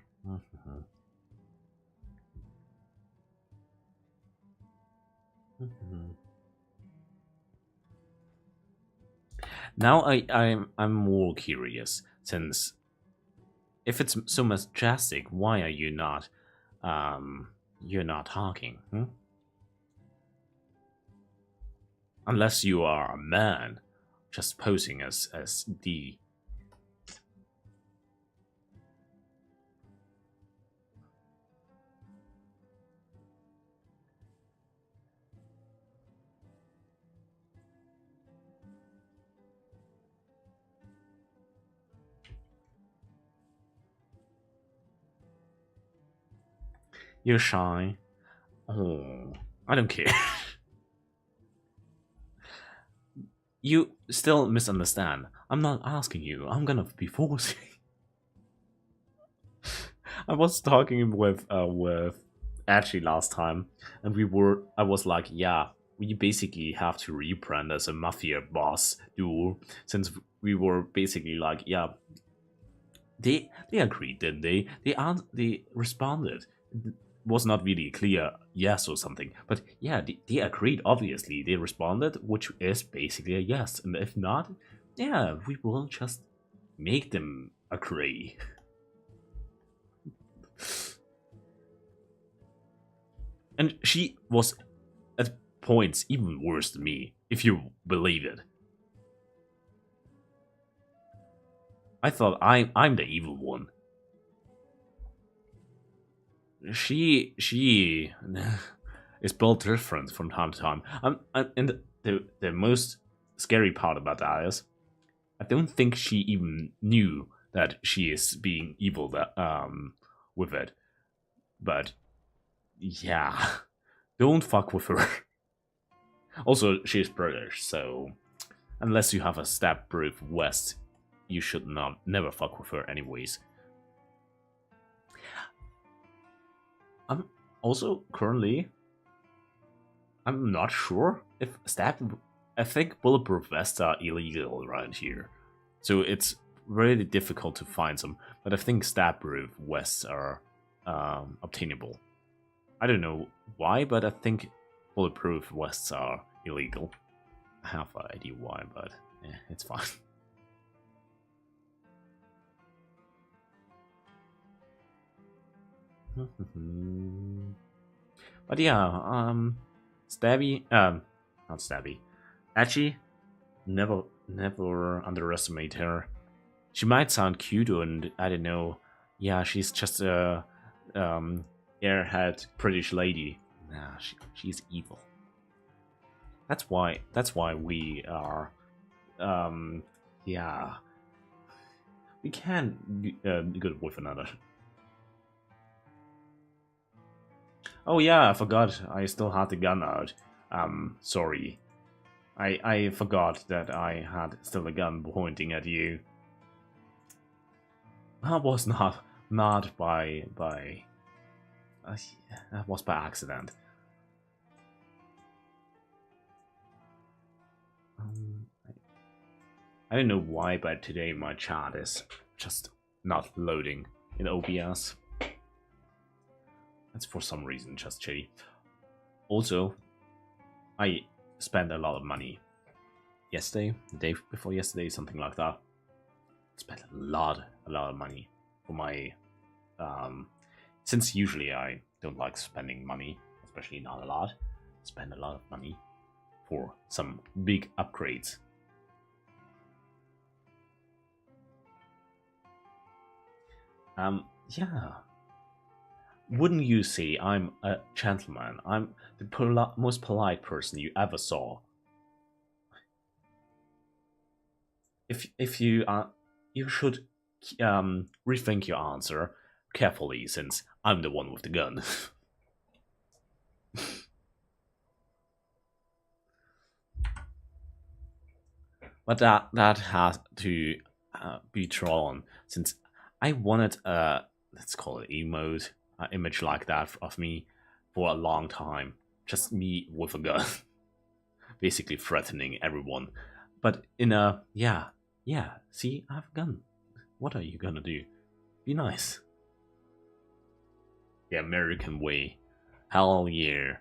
Now I'm more curious, since if it's so majestic, why are you not you're not talking? Unless you are a man, just posing as D. You're shy. Oh, I don't care. You still misunderstand. I'm not asking you. I'm gonna be forcing. I was talking with Ashley last time, and I was like, yeah, we basically have to rebrand as a mafia boss duo, since we were basically like, yeah, they agreed, didn't they? They responded. It was not really clear yes or something, but yeah, they agreed. Obviously, they responded, which is basically a yes. And if not, yeah, we will just make them agree. And she was at points even worse than me, if you believe it. I thought I'm the evil one. She is built different from time to time. And the most scary part about that is, I don't think she even knew that she is being evil with it. But yeah, don't fuck with her. Also, she's British, so unless you have a stab-proof vest, you should never fuck with her anyways. I'm also currently, I'm not sure if I think bulletproof vests are illegal around here, so it's really difficult to find some. But I think stab-proof vests are obtainable. I don't know why, but I think bulletproof vests are illegal. I have no idea why, but it's fine. But yeah, Stabby, not Stabby, Achi, never underestimate her. She might sound cute, and I don't know. Yeah, she's just a airhead British lady. Nah, she's evil. That's why we are, yeah, we can't be good with another. Oh yeah, I forgot. I still had the gun out. Sorry. I forgot that I had still a gun pointing at you. That was not by that was by accident. I don't know why, but today my chat is just not loading in OBS. That's for some reason just shitty. Also, I spent a lot of money yesterday, the day before yesterday, something like that. Spent a lot of money for my since usually I don't like spending money, especially not a lot. Spend a lot of money for some big upgrades. Yeah. Wouldn't you say I'm a gentleman? I'm the most polite person you ever saw. If you you should rethink your answer carefully, since I'm the one with the gun. But that has to be drawn, since I wanted let's call it emote, image like that of me for a long time. Just me with a gun, basically threatening everyone. But in a yeah, see, I have a gun. What are you gonna do? Be nice. The American way. Hell yeah.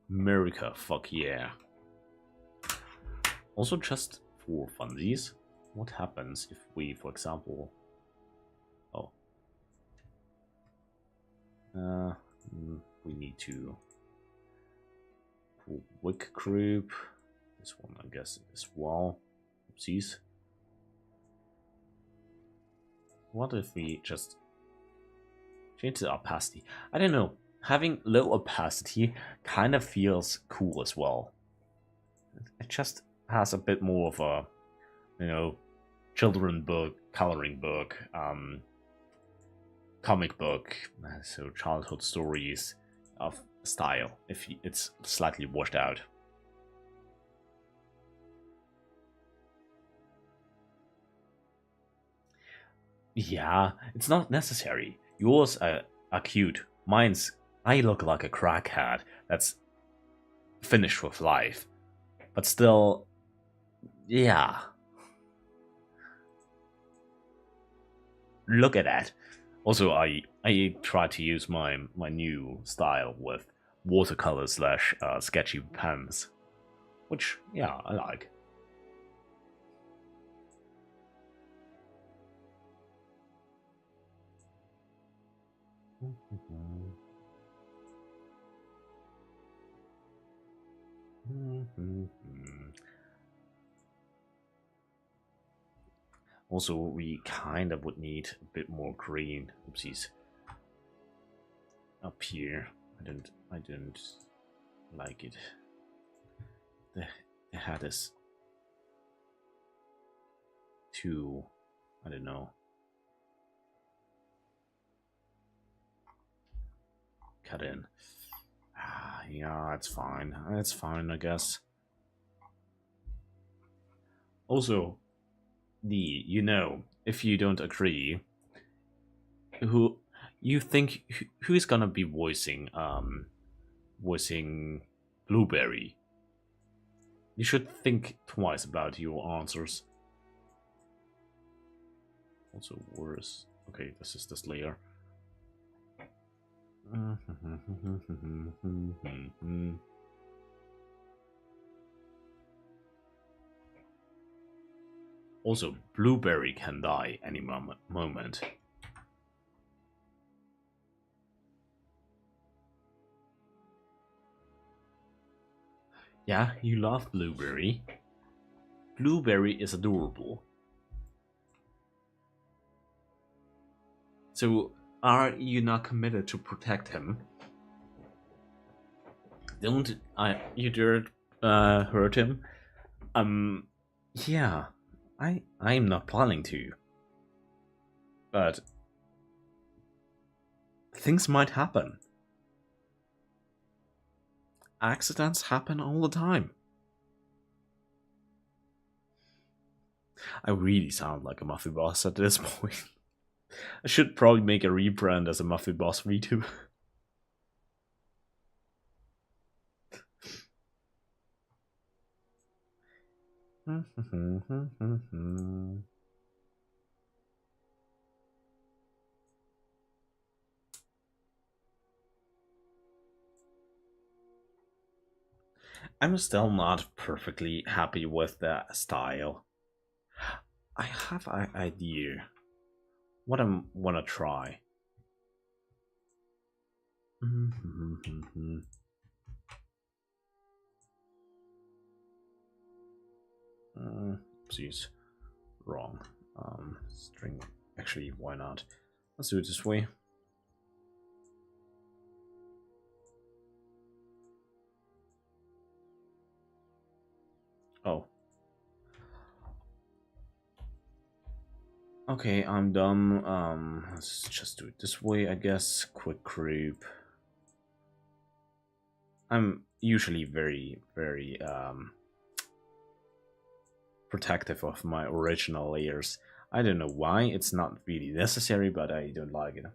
America, fuck yeah. Also, just for funsies, what happens if we, for example... Oh. We need to... Pull Wick group. This one, I guess, as well. Oopsies. What if we just change the opacity? I don't know. Having low opacity kind of feels cool as well. It just has a bit more of a, you know, children book, coloring book, comic book, so childhood stories of style, if it's slightly washed out. Yeah, it's not necessary. Yours are cute. Mine's, I look like a crackhead that's finished with life. But still, yeah. Look at that. Also, I try to use my new style with watercolor / sketchy pens, which, yeah, I like. Also, we kind of would need a bit more green. Oopsies. Up here, I didn't like it. The hat is too, I don't know. Cut in. Yeah, it's fine. It's fine, I guess. Also, if you don't agree, who you think who is gonna be voicing Blueberry? You should think twice about your answers. Also worse. Okay, this is this layer. Also, Blueberry can die any moment. Yeah, you love Blueberry. Blueberry is adorable. So, are you not committed to protect him? Don't you dare hurt him? Yeah, I'm not planning to. But things might happen. Accidents happen all the time. I really sound like a Muffy Boss at this point. I should probably make a rebrand as a Muffy Boss Vtuber. I'm still not perfectly happy with the style. I have an idea. What I wanna try. Oopsies. Wrong. String. Actually, why not? Let's do it this way. Oh. Okay, I'm done. Let's just do it this way, I guess. Quick group. I'm usually very, very protective of my original layers. I don't know why, it's not really necessary, but I don't like it.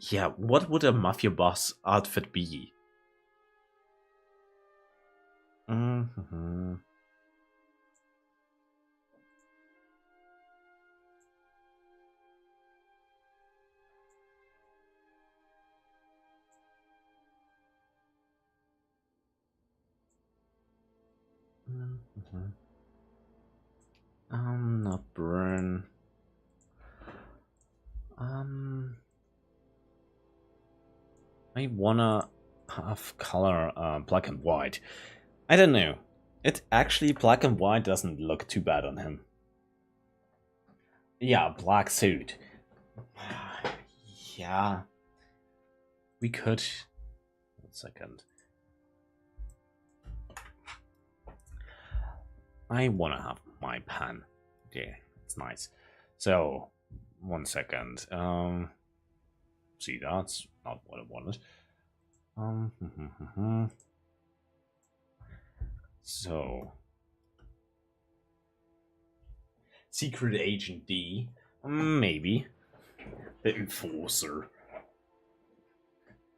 Yeah, what would a Mafia Boss outfit be? Not burn. I wanna have color black and white. I don't know. It actually, black and white doesn't look too bad on him. Yeah, black suit. Yeah. We could. 1 second. I wanna have my pen. Yeah, it's nice. So, 1 second. See, that's not what I wanted. So, Secret Agent D, maybe. The Enforcer.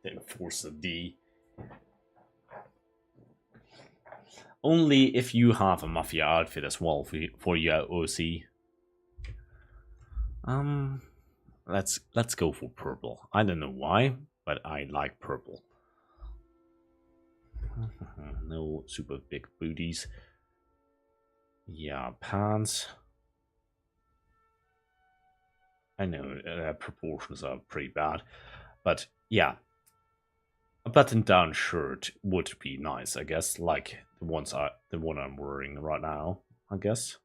The Enforcer D. Only if you have a Mafia outfit as well for your OC. Let's go for purple. I don't know why, but I like purple. No super big booties. Yeah, pants. I know proportions are pretty bad, but yeah, a button-down shirt would be nice, I guess, like the one I'm wearing right now, I guess.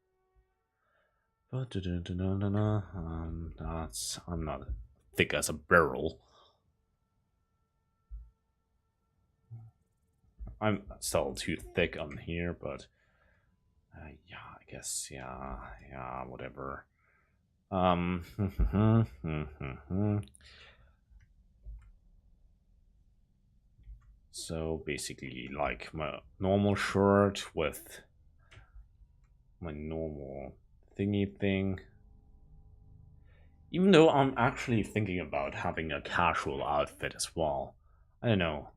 But that's I'm not thick as a barrel. I'm still too thick on here, but yeah, I guess yeah, whatever. So basically, like my normal shirt with my normal thingy thing. Even though I'm actually thinking about having a casual outfit as well. I don't know.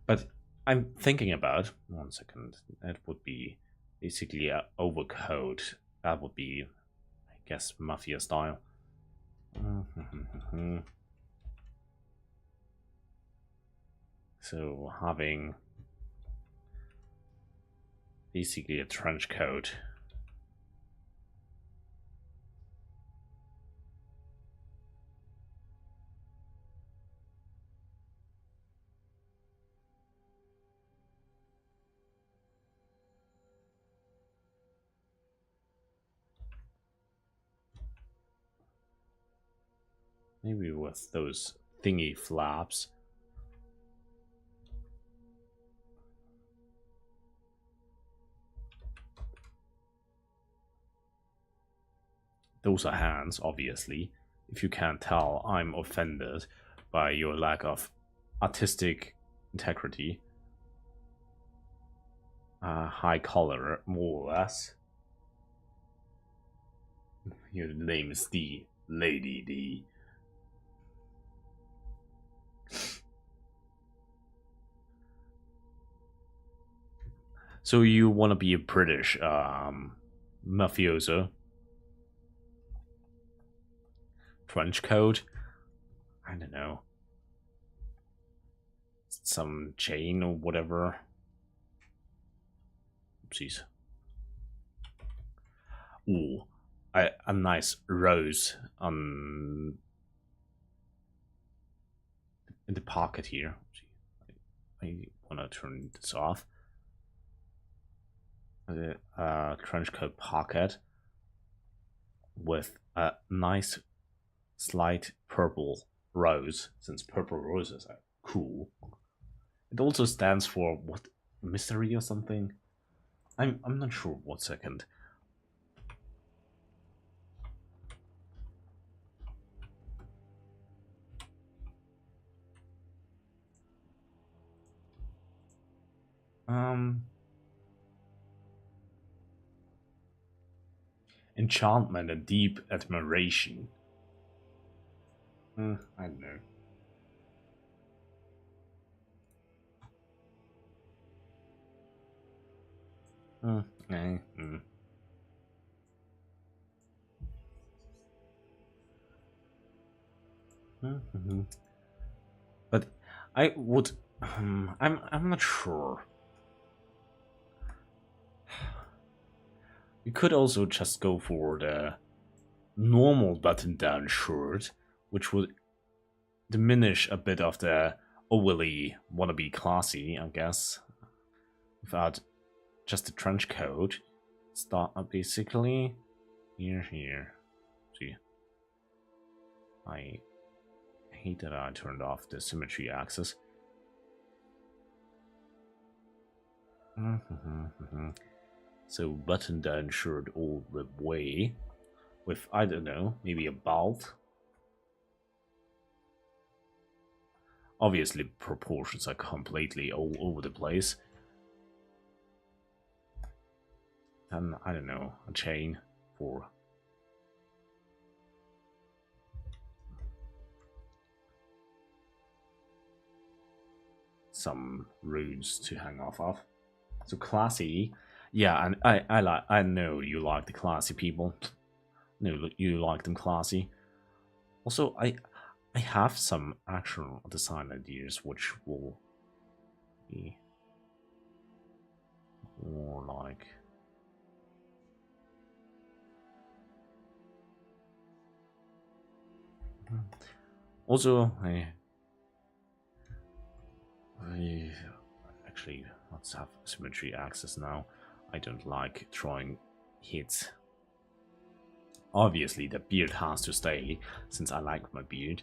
But I'm thinking about, 1 second, that would be basically a overcoat. That would be, I guess, mafia style. So having basically a trench coat. Maybe with those thingy flaps. Those are hands, obviously. If you can't tell, I'm offended by your lack of artistic integrity. High color, more or less. Your name is D, Lady D. So you want to be a British mafioso? Trench coat? I don't know. Some chain or whatever. Oopsies. Ooh, a nice rose on in the pocket here. I want to turn this off. Trench coat pocket with a nice slight purple rose, since purple roses are cool. It also stands for what, mystery or something? I'm not sure. 1 second. Enchantment and deep admiration. I don't know. Eh, But I would. I'm not sure. You could also just go for the normal button-down shirt, which would diminish a bit of the overly wannabe classy, I guess, without just a trench coat. Start basically here. See, I hate that I turned off the symmetry axis. So button-down shirt all the way, with, I don't know, maybe a belt. Obviously, proportions are completely all over the place. And I don't know, a chain for some runes to hang off of. So classy, yeah, and I know you like the classy people. No, you like them classy. Also, I have some actual design ideas which will be more like Also, I actually let's have symmetry access now. I don't like throwing hits. Obviously, the beard has to stay since I like my beard.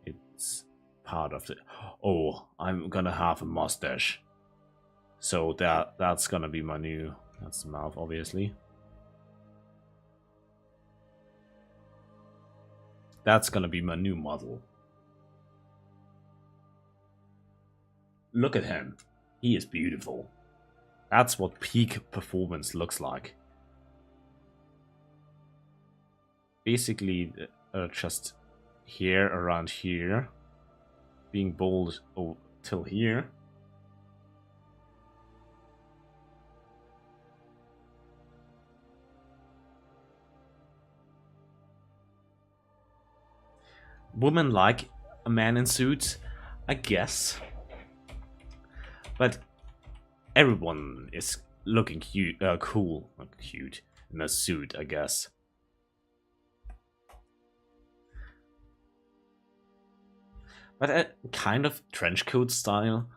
It's part of the. Oh, I'm gonna have a mustache. So that's gonna be my new. That's the mouth, obviously. That's gonna be my new model. Look at him. He is beautiful. That's what peak performance looks like. Basically, just here, around here, being bold till here. Women like a man in suits, I guess. But everyone is looking cute, cool, not cute, in a suit, I guess. But a kind of trench coat style.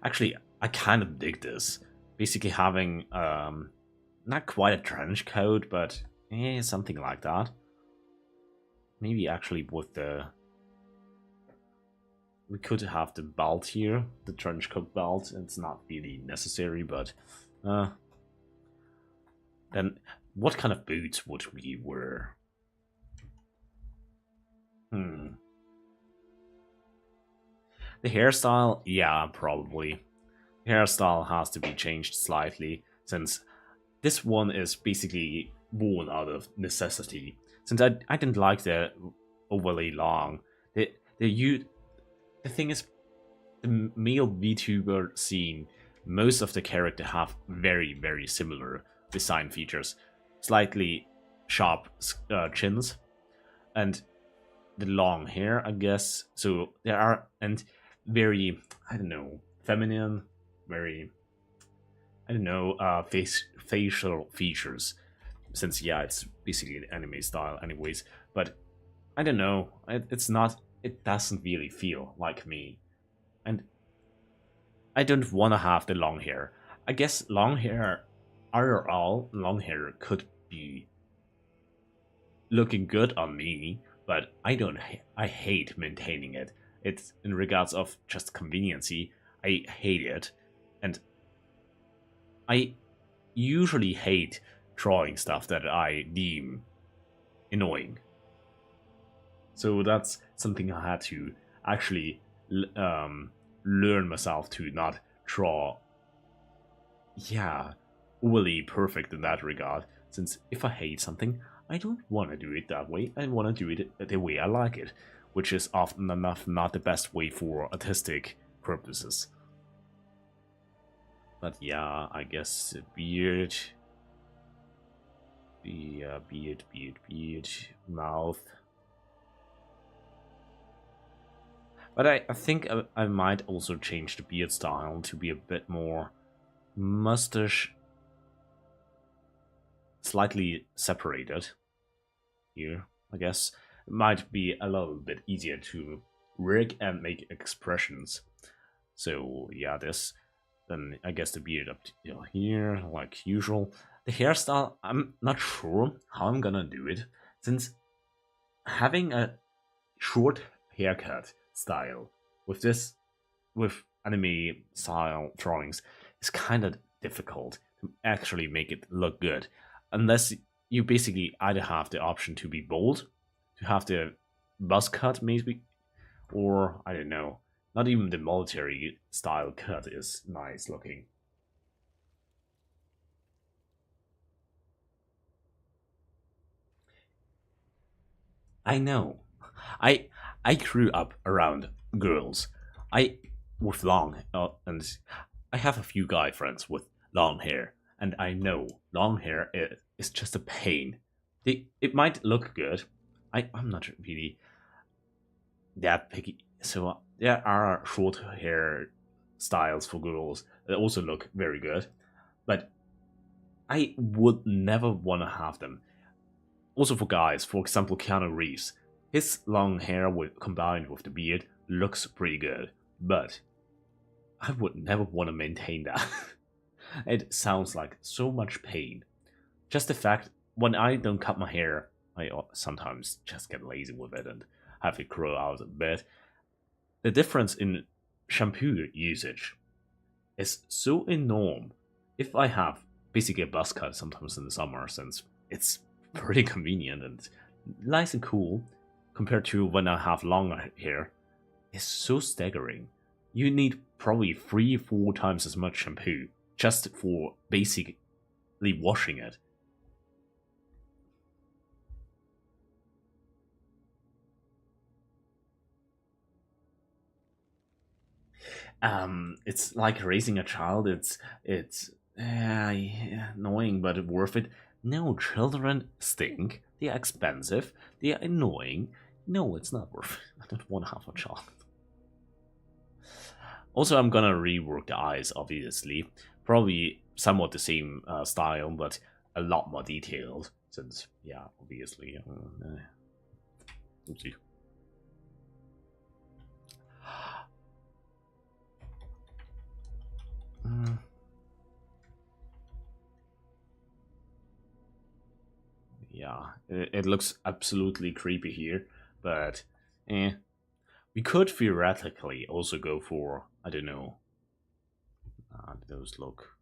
Actually, I kind of dig this. Basically having not quite a trench coat, but something like that. Maybe actually with the we could have the belt here, the trench coat belt. It's not really necessary, but then what kind of boots would we wear? The hairstyle, yeah, probably. The hairstyle has to be changed slightly since this one is basically born out of necessity. Since I didn't like the overly long. The thing is, the male VTuber scene, most of the character have very similar design features, slightly sharp chins, and the long hair, I guess. So there are and very I don't know feminine, very I don't know facial features. Since yeah, it's basically an anime style, anyways. But I don't know. It's not. It doesn't really feel like me, and I don't want to have the long hair. I guess long hair, IRL, long hair could be looking good on me, but I don't. I hate maintaining it. It's in regards of just conveniency. I hate it, and I usually hate drawing stuff that I deem annoying. So that's something I had to actually learn myself to not draw, yeah, overly perfect in that regard. Since if I hate something, I don't want to do it that way. I want to do it the way I like it, which is often enough not the best way for artistic purposes. But yeah, I guess beard, beard, mouth. But I think I might also change the beard style to be a bit more mustache, slightly separated here, I guess. It might be a little bit easier to rig and make expressions. So yeah, this then I guess the beard up to here, like usual. The hairstyle, I'm not sure how I'm gonna do it, since having a short haircut style with this with anime style drawings is kind of difficult to actually make it look good unless you basically either have the option to be bold, to have the buzz cut maybe, or I don't know, not even the military style cut is nice looking. I know. I I grew up around girls. I with long and I have a few guy friends with long hair, and I know long hair is just a pain. It might look good. I'm not really that picky. So there are short hair styles for girls that also look very good, but I would never want to have them. Also for guys, for example, Keanu Reeves, his long hair combined with the beard looks pretty good, but I would never want to maintain that. It sounds like so much pain. Just the fact when I don't cut my hair, I sometimes just get lazy with it and have it grow out a bit. The difference in shampoo usage is so enormous. If I have basically a buzz cut sometimes in the summer, since it's pretty convenient and nice and cool, compared to when I have longer hair, it's so staggering. You need probably 3-4 times as much shampoo just for basically washing it. It's like raising a child. It's yeah, annoying, but worth it. No, children stink. They are expensive. They are annoying. No, it's not worth it. I don't want to have a child. Also, I'm gonna rework the eyes, obviously. Probably somewhat the same style, but a lot more detailed. Since, yeah, obviously. Let's see. Yeah, it looks absolutely creepy here, but eh. We could theoretically also go for, I don't know, those look.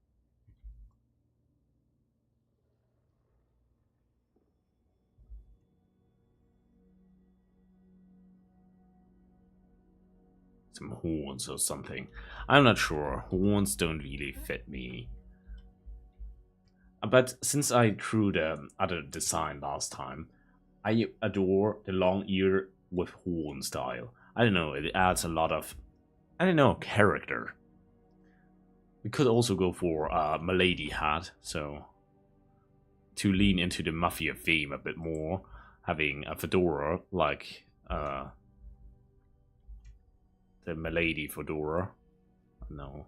Some horns or something. I'm not sure. Horns don't really fit me. But since I drew the other design last time, I adore the long ear with horn style. I don't know, it adds a lot of, I don't know, character. We could also go for a Milady hat, so to lean into the mafia theme a bit more, having a fedora like the Milady fedora. No.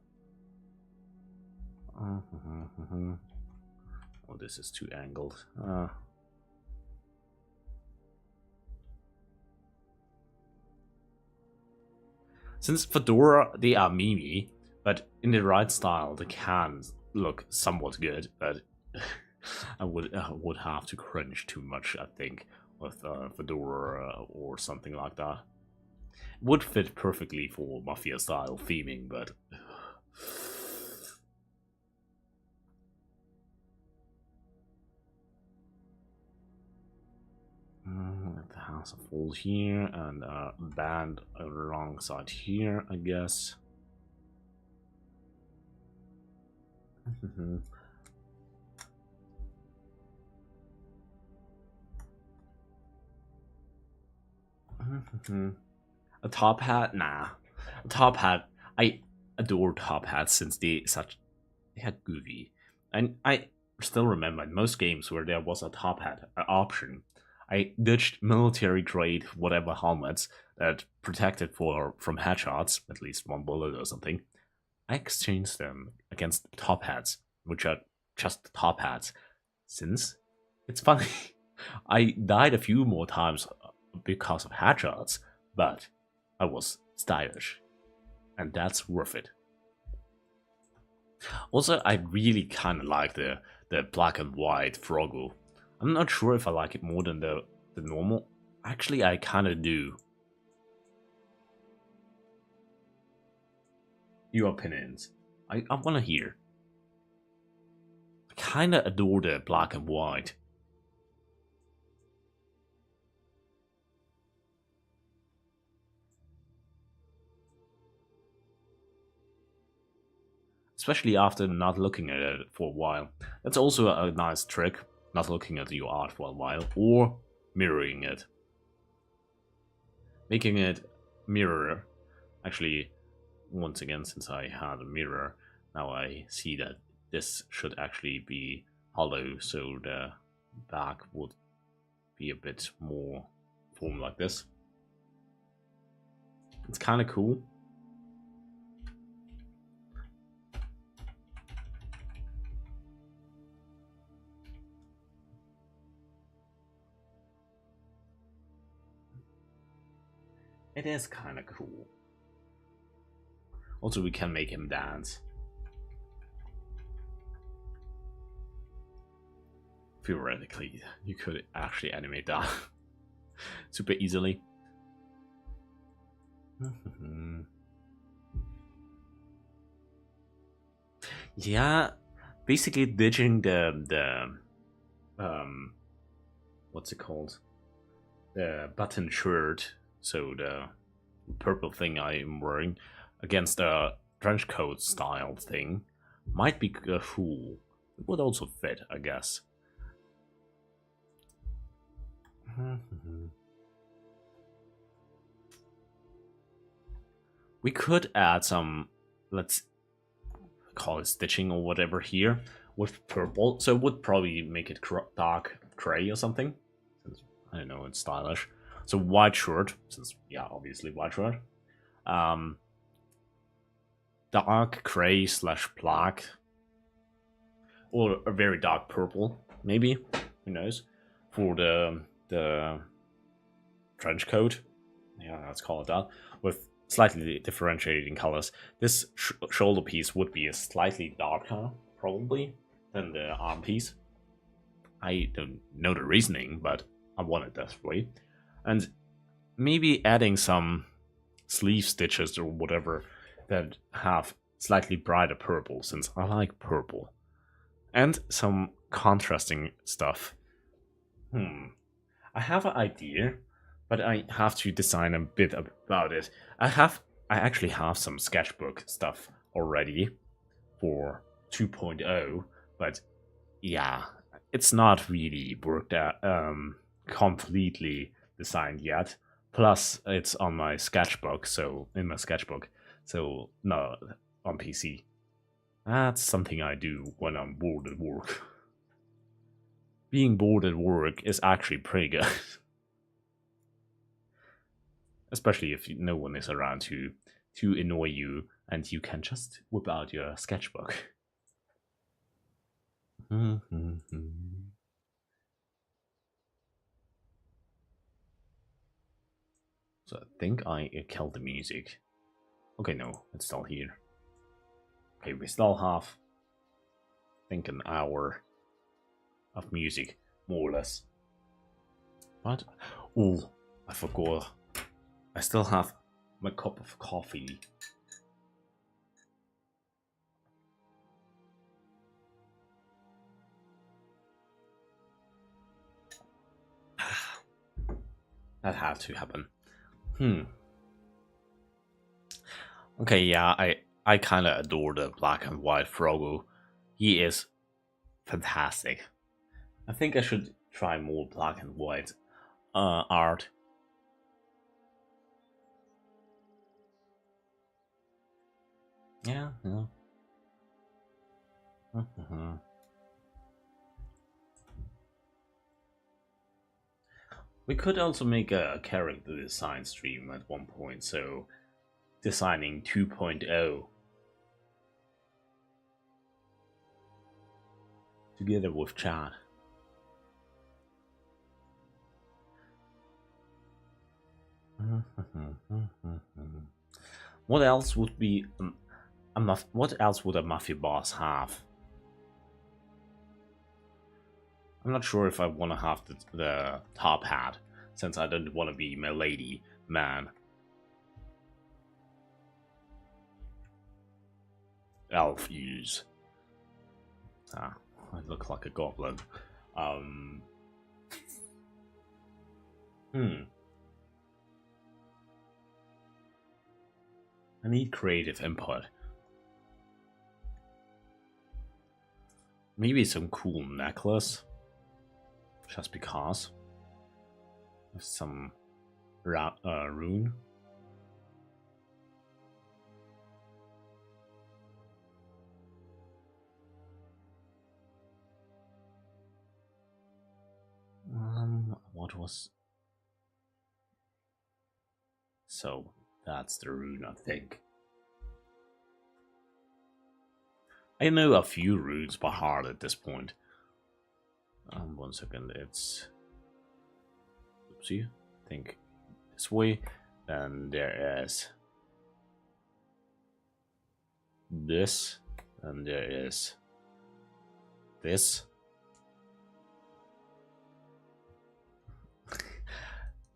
Oh, this is too angled. Since fedora, they are mimi, but in the right style, they can look somewhat good. But I would have to cringe too much, I think, with fedora or something like that. Would fit perfectly for mafia style theming, but it has a fold here and a band alongside here, I guess. A top hat? Nah. A top hat. I adore top hats since they had goofy. And I still remember in most games where there was a top hat option, I ditched military grade whatever helmets that protected from headshots, at least one bullet or something. I exchanged them against top hats, which are just top hats. Since it's funny, I died a few more times because of headshots, but I was stylish, and that's worth it. Also, I really kind of like the black and white Froggle. I'm not sure if I like it more than the normal. Actually, I kind of do. Your opinions. I want to hear. I kind of adore the black and white. Especially after not looking at it for a while. That's also a nice trick, not looking at your art for a while, or mirroring it. Making it mirror. Actually, once again, since I had a mirror, now I see that this should actually be hollow, so the back would be a bit more formed like this. It's kind of cool. It is kind of cool. Also, we can make him dance. Theoretically, you could actually animate that super easily. Yeah, basically ditching the what's it called? The button shirt, so the purple thing I'm wearing, against the trench coat style thing might be cool. It would also fit, I guess. We could add some, let's call it stitching or whatever here, with purple. So it would probably make it dark gray or something. Since, I don't know, it's stylish. So white shirt, since, yeah, obviously white shirt. Dark gray / black. Or a very dark purple, maybe. Who knows? For the trench coat. Yeah, let's call it that. With slightly differentiating colors. This shoulder piece would be a slightly darker, probably, than the arm piece. I don't know the reasoning, but I want it that way. And maybe adding some sleeve stitches or whatever that have slightly brighter purple, since I like purple. And some contrasting stuff. I have an idea, but I have to design a bit about it. I actually have some sketchbook stuff already for 2.0, but yeah, it's not really worked out completely designed yet. Plus, it's on my sketchbook, so not on PC. That's something I do when I'm bored at work. Being bored at work is actually pretty good. Especially if no one is around to annoy you and you can just whip out your sketchbook. So I think I killed the music. Okay, no, it's still here. Okay, we still have, I think, an hour of music, more or less. But, oh, I forgot. I still have my cup of coffee. That had to happen. Okay, yeah, I kind of adore the black and white Frogo. He is fantastic. I think I should try more black and white art. Yeah. We could also make a character design stream at one point, so designing 2.0 together with chat. What else would be what else would a mafia boss have? I'm not sure if I want to have the top hat, since I don't want to be my lady man. Elf use. I look like a goblin. I need creative input. Maybe some cool necklace. Just because. With some rune. What was... So, that's the rune, I think. I know a few runes by heart at this point. 1 second, it's... Oopsie. I think this way. Then there is this, and there is this.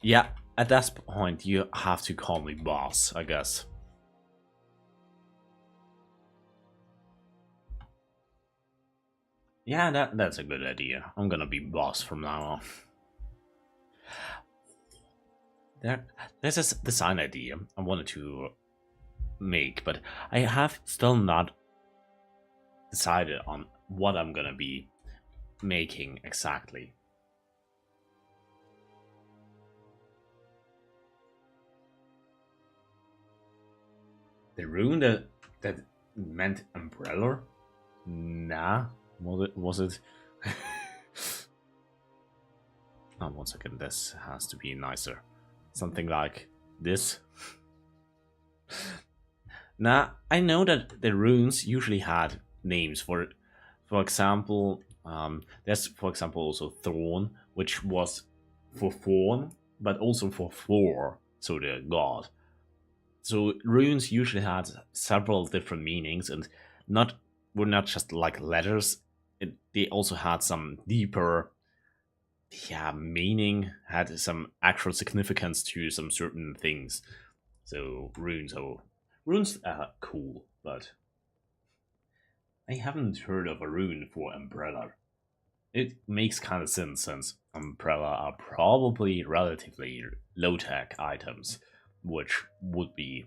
Yeah, at that point you have to call me boss, I guess. Yeah, that's a good idea. I'm gonna be boss from now on. There's this design idea I wanted to make, but I have still not decided on what I'm gonna be making exactly. The rune that meant umbrella? Nah, was it? Oh, 1 second, this has to be nicer. Something like this. Nah, I know that the runes usually had names for example, there's for example also Thorn, which was for Thorn, but also for Thor, so the god. So runes usually had several different meanings, and were not just like letters. They also had some deeper, meaning, had some actual significance to some certain things. So runes are cool, but I haven't heard of a rune for umbrella. It makes kind of sense since umbrella are probably relatively low-tech items, which would be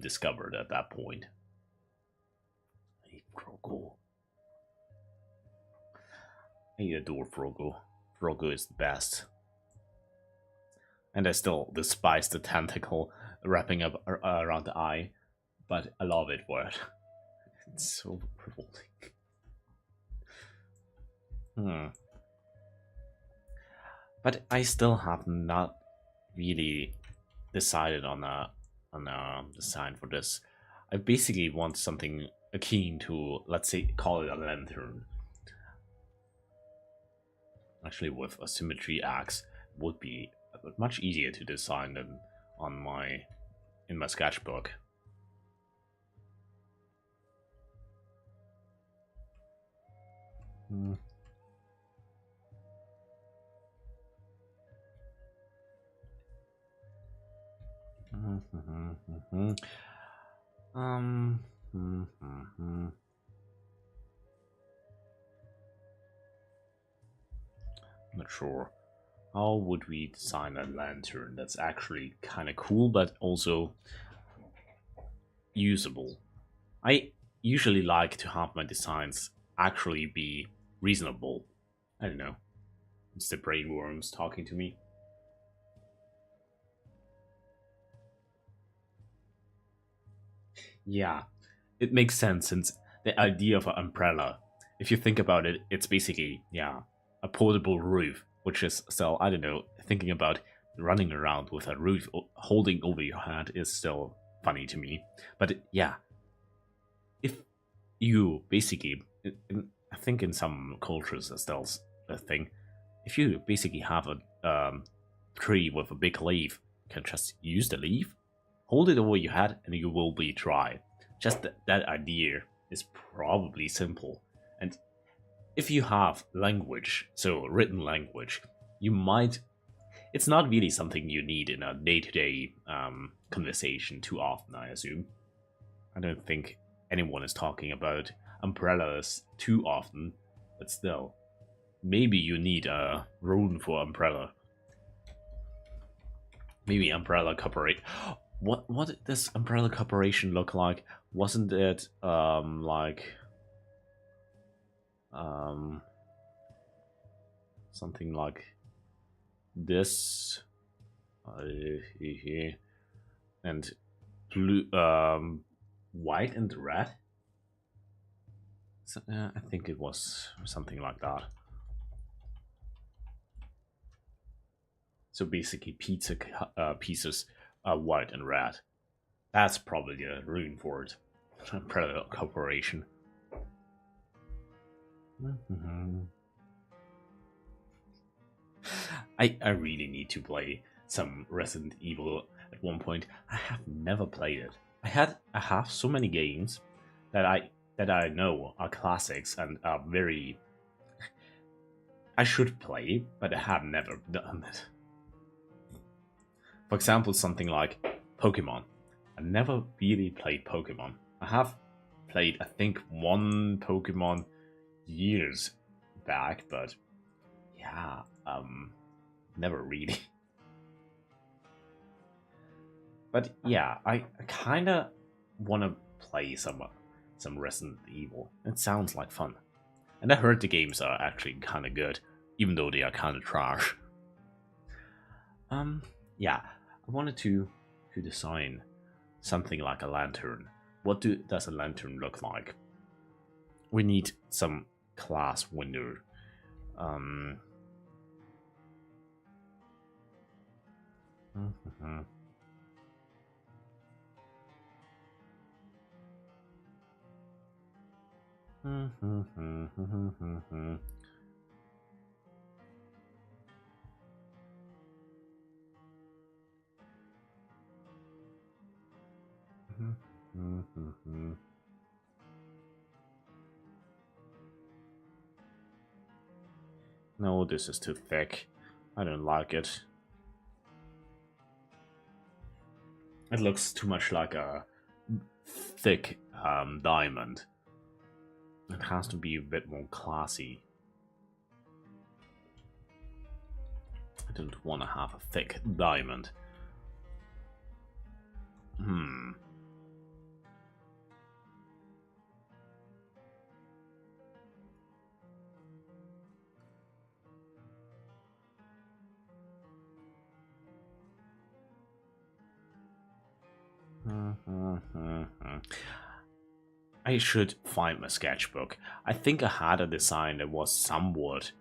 discovered at that point. Hey, Frogo. I adore Frogo. Frogo is the best. And I still despise the tentacle wrapping up around the eye, but I love it for it. It's so revolting. But I still have not really decided on a design for this. I basically want something akin to, let's say, call it a lantern. Actually, with a symmetry axe would be much easier to design than in my sketchbook. Not sure. How would we design a lantern that's actually kind of cool, but also usable? I usually like to have my designs actually be reasonable. I don't know. It's the brainworms talking to me. Yeah, it makes sense since the idea of an umbrella, if you think about it, it's basically, a portable roof, which is still, I don't know, thinking about running around with a roof holding over your head is still funny to me. But yeah, if you basically, I think in some cultures that's still a thing, if you basically have a tree with a big leaf, you can just use the leaf, hold it over your head, and you will be dry. Just that idea is probably simple. And if you have language, so written language, you might. It's not really something you need in a day-to-day conversation too often, I assume. I don't think anyone is talking about umbrellas too often, but still, maybe you need a rune for umbrella. Maybe umbrella corporation. What does umbrella corporation look like? Wasn't it like something like this and blue, white and red? So, I think it was something like that. So basically, pizza pieces are white and red. That's probably a rune for it. Umbrella corporation. I really need to play some Resident Evil at one point. I have never played it. I have so many games that I know are classics and are very I should play, but I have never done it. For example, something like Pokemon. I never really played Pokemon. I have played, I think, one Pokemon years back, but yeah, never really. But yeah, I kind of want to play some Resident Evil. It sounds like fun, and I heard the games are actually kind of good, even though they are kind of trash. Yeah, I wanted to design something like a lantern. What does a lantern look like? We need some class window. Mhm. No, this is too thick. I don't like it. It looks too much like a thick diamond. It has to be a bit more classy. I don't want to have a thick diamond. Hmm. I should find my sketchbook. I think I had a design that was somewhat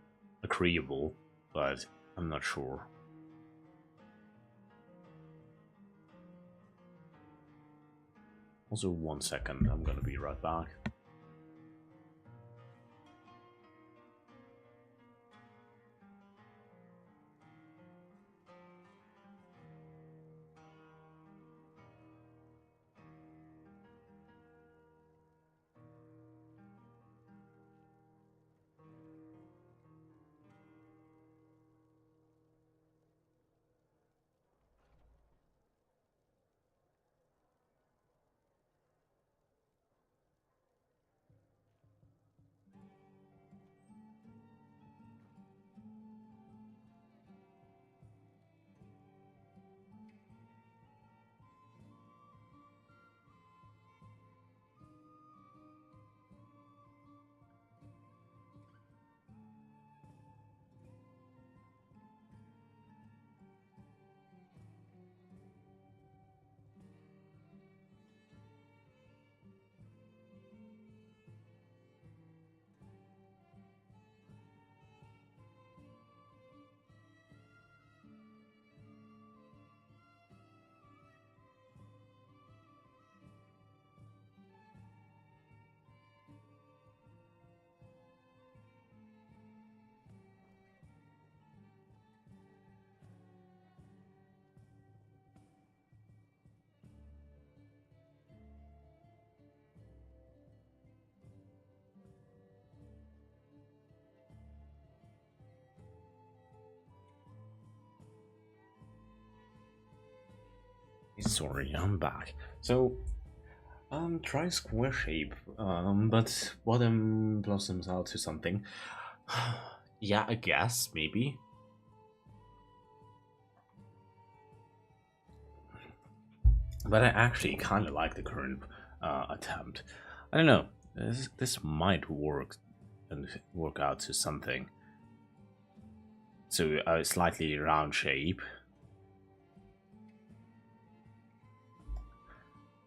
agreeable, but I'm not sure. Also, 1 second, I'm gonna be right back. Sorry, I'm back. So, try square shape, but bottom blossoms out to something. Yeah, I guess, maybe. But I actually kind of like the current attempt. I don't know. This might work and work out to something. So a slightly round shape.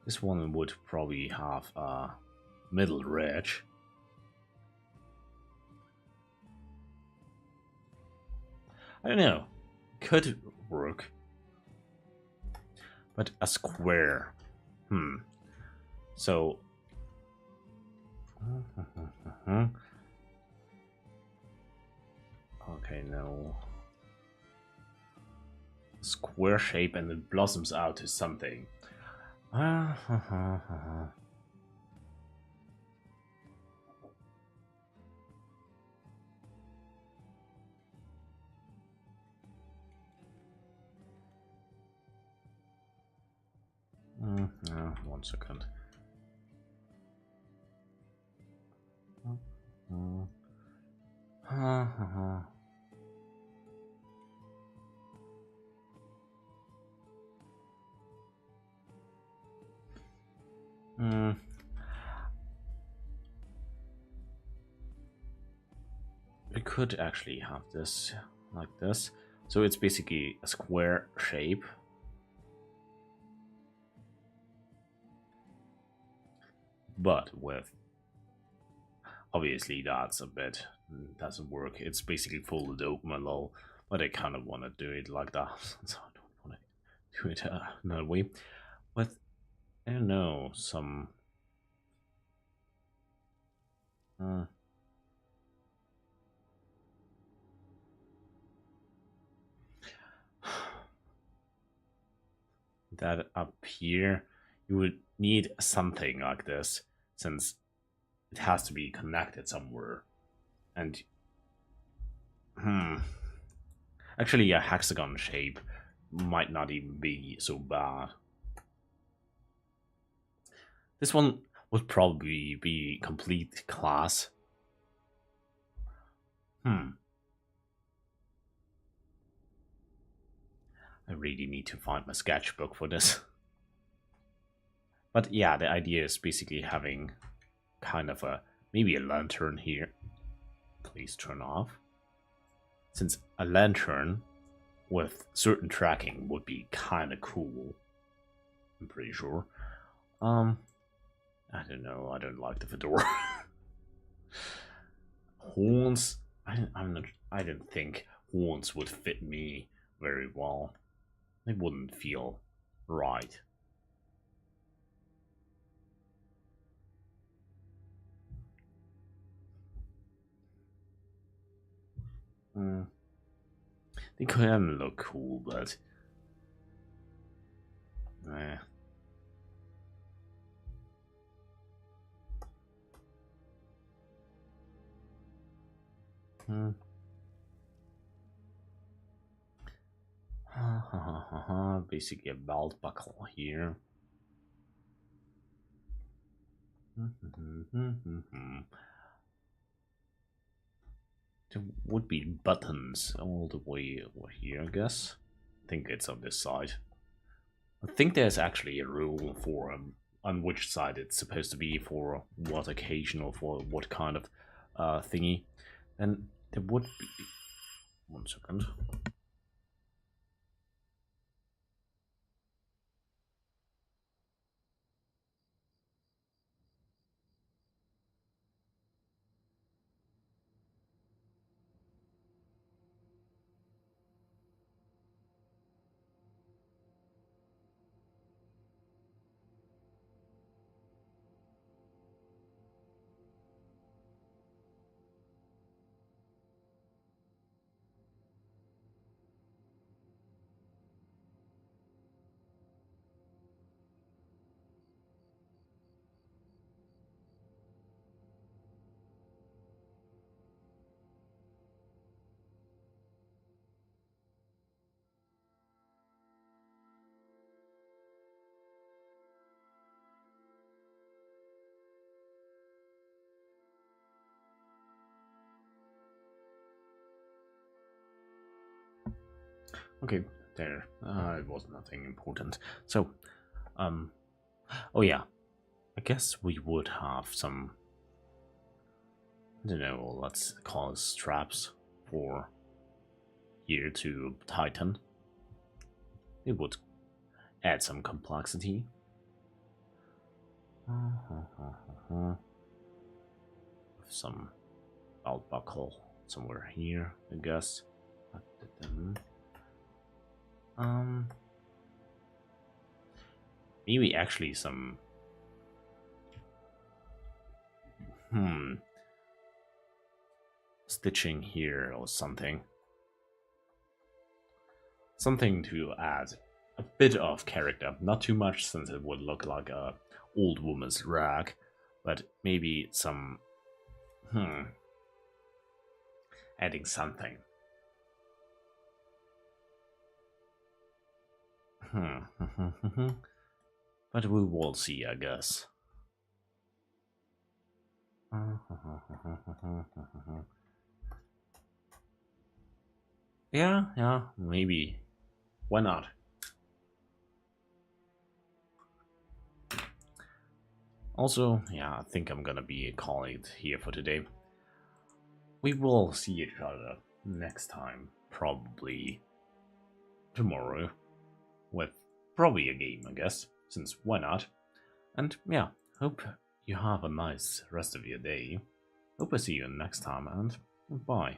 This one would probably have a middle ridge. I don't know. Could work. But a square. So. Okay, no. square shape and it blossoms out to something. One second. We could actually have this like this. So it's basically a square shape. But with, obviously that's a bit, doesn't work. It's basically full dogma lol, but I kind of want to do it like that, so I don't want to do it another way. But I don't know, some that up here, you would need something like this, since it has to be connected somewhere. And actually a hexagon shape might not even be so bad. This one would probably be complete class. I really need to find my sketchbook for this. But yeah, the idea is basically having kind of maybe a lantern here. Please turn off. Since a lantern with certain tracking would be kind of cool. I'm pretty sure. I don't know. I don't like the fedora. Horns. I don't think horns would fit me very well. They wouldn't feel right. They can look cool, but eh. Basically a belt buckle here. There would be buttons all the way over here, I guess. I think it's on this side. I think there's actually a rule for on which side it's supposed to be for what occasion or for what kind of thingy. And there would be... One second. Okay, there. It was nothing important. So, oh yeah, I guess we would have some, I don't know, let's call it straps for here to tighten. It would add some complexity. Some belt buckle somewhere here, I guess. Maybe actually some stitching here or something. something to add a bit of character, not too much since it would look like a old woman's rag, but maybe some adding something. But we will see, I guess. Yeah, maybe. Why not? Also, yeah, I think I'm gonna be calling it here for today. We will see each other next time, probably tomorrow, with probably a game, I guess, since why not? And yeah, hope you have a nice rest of your day. Hope I see you next time, and bye.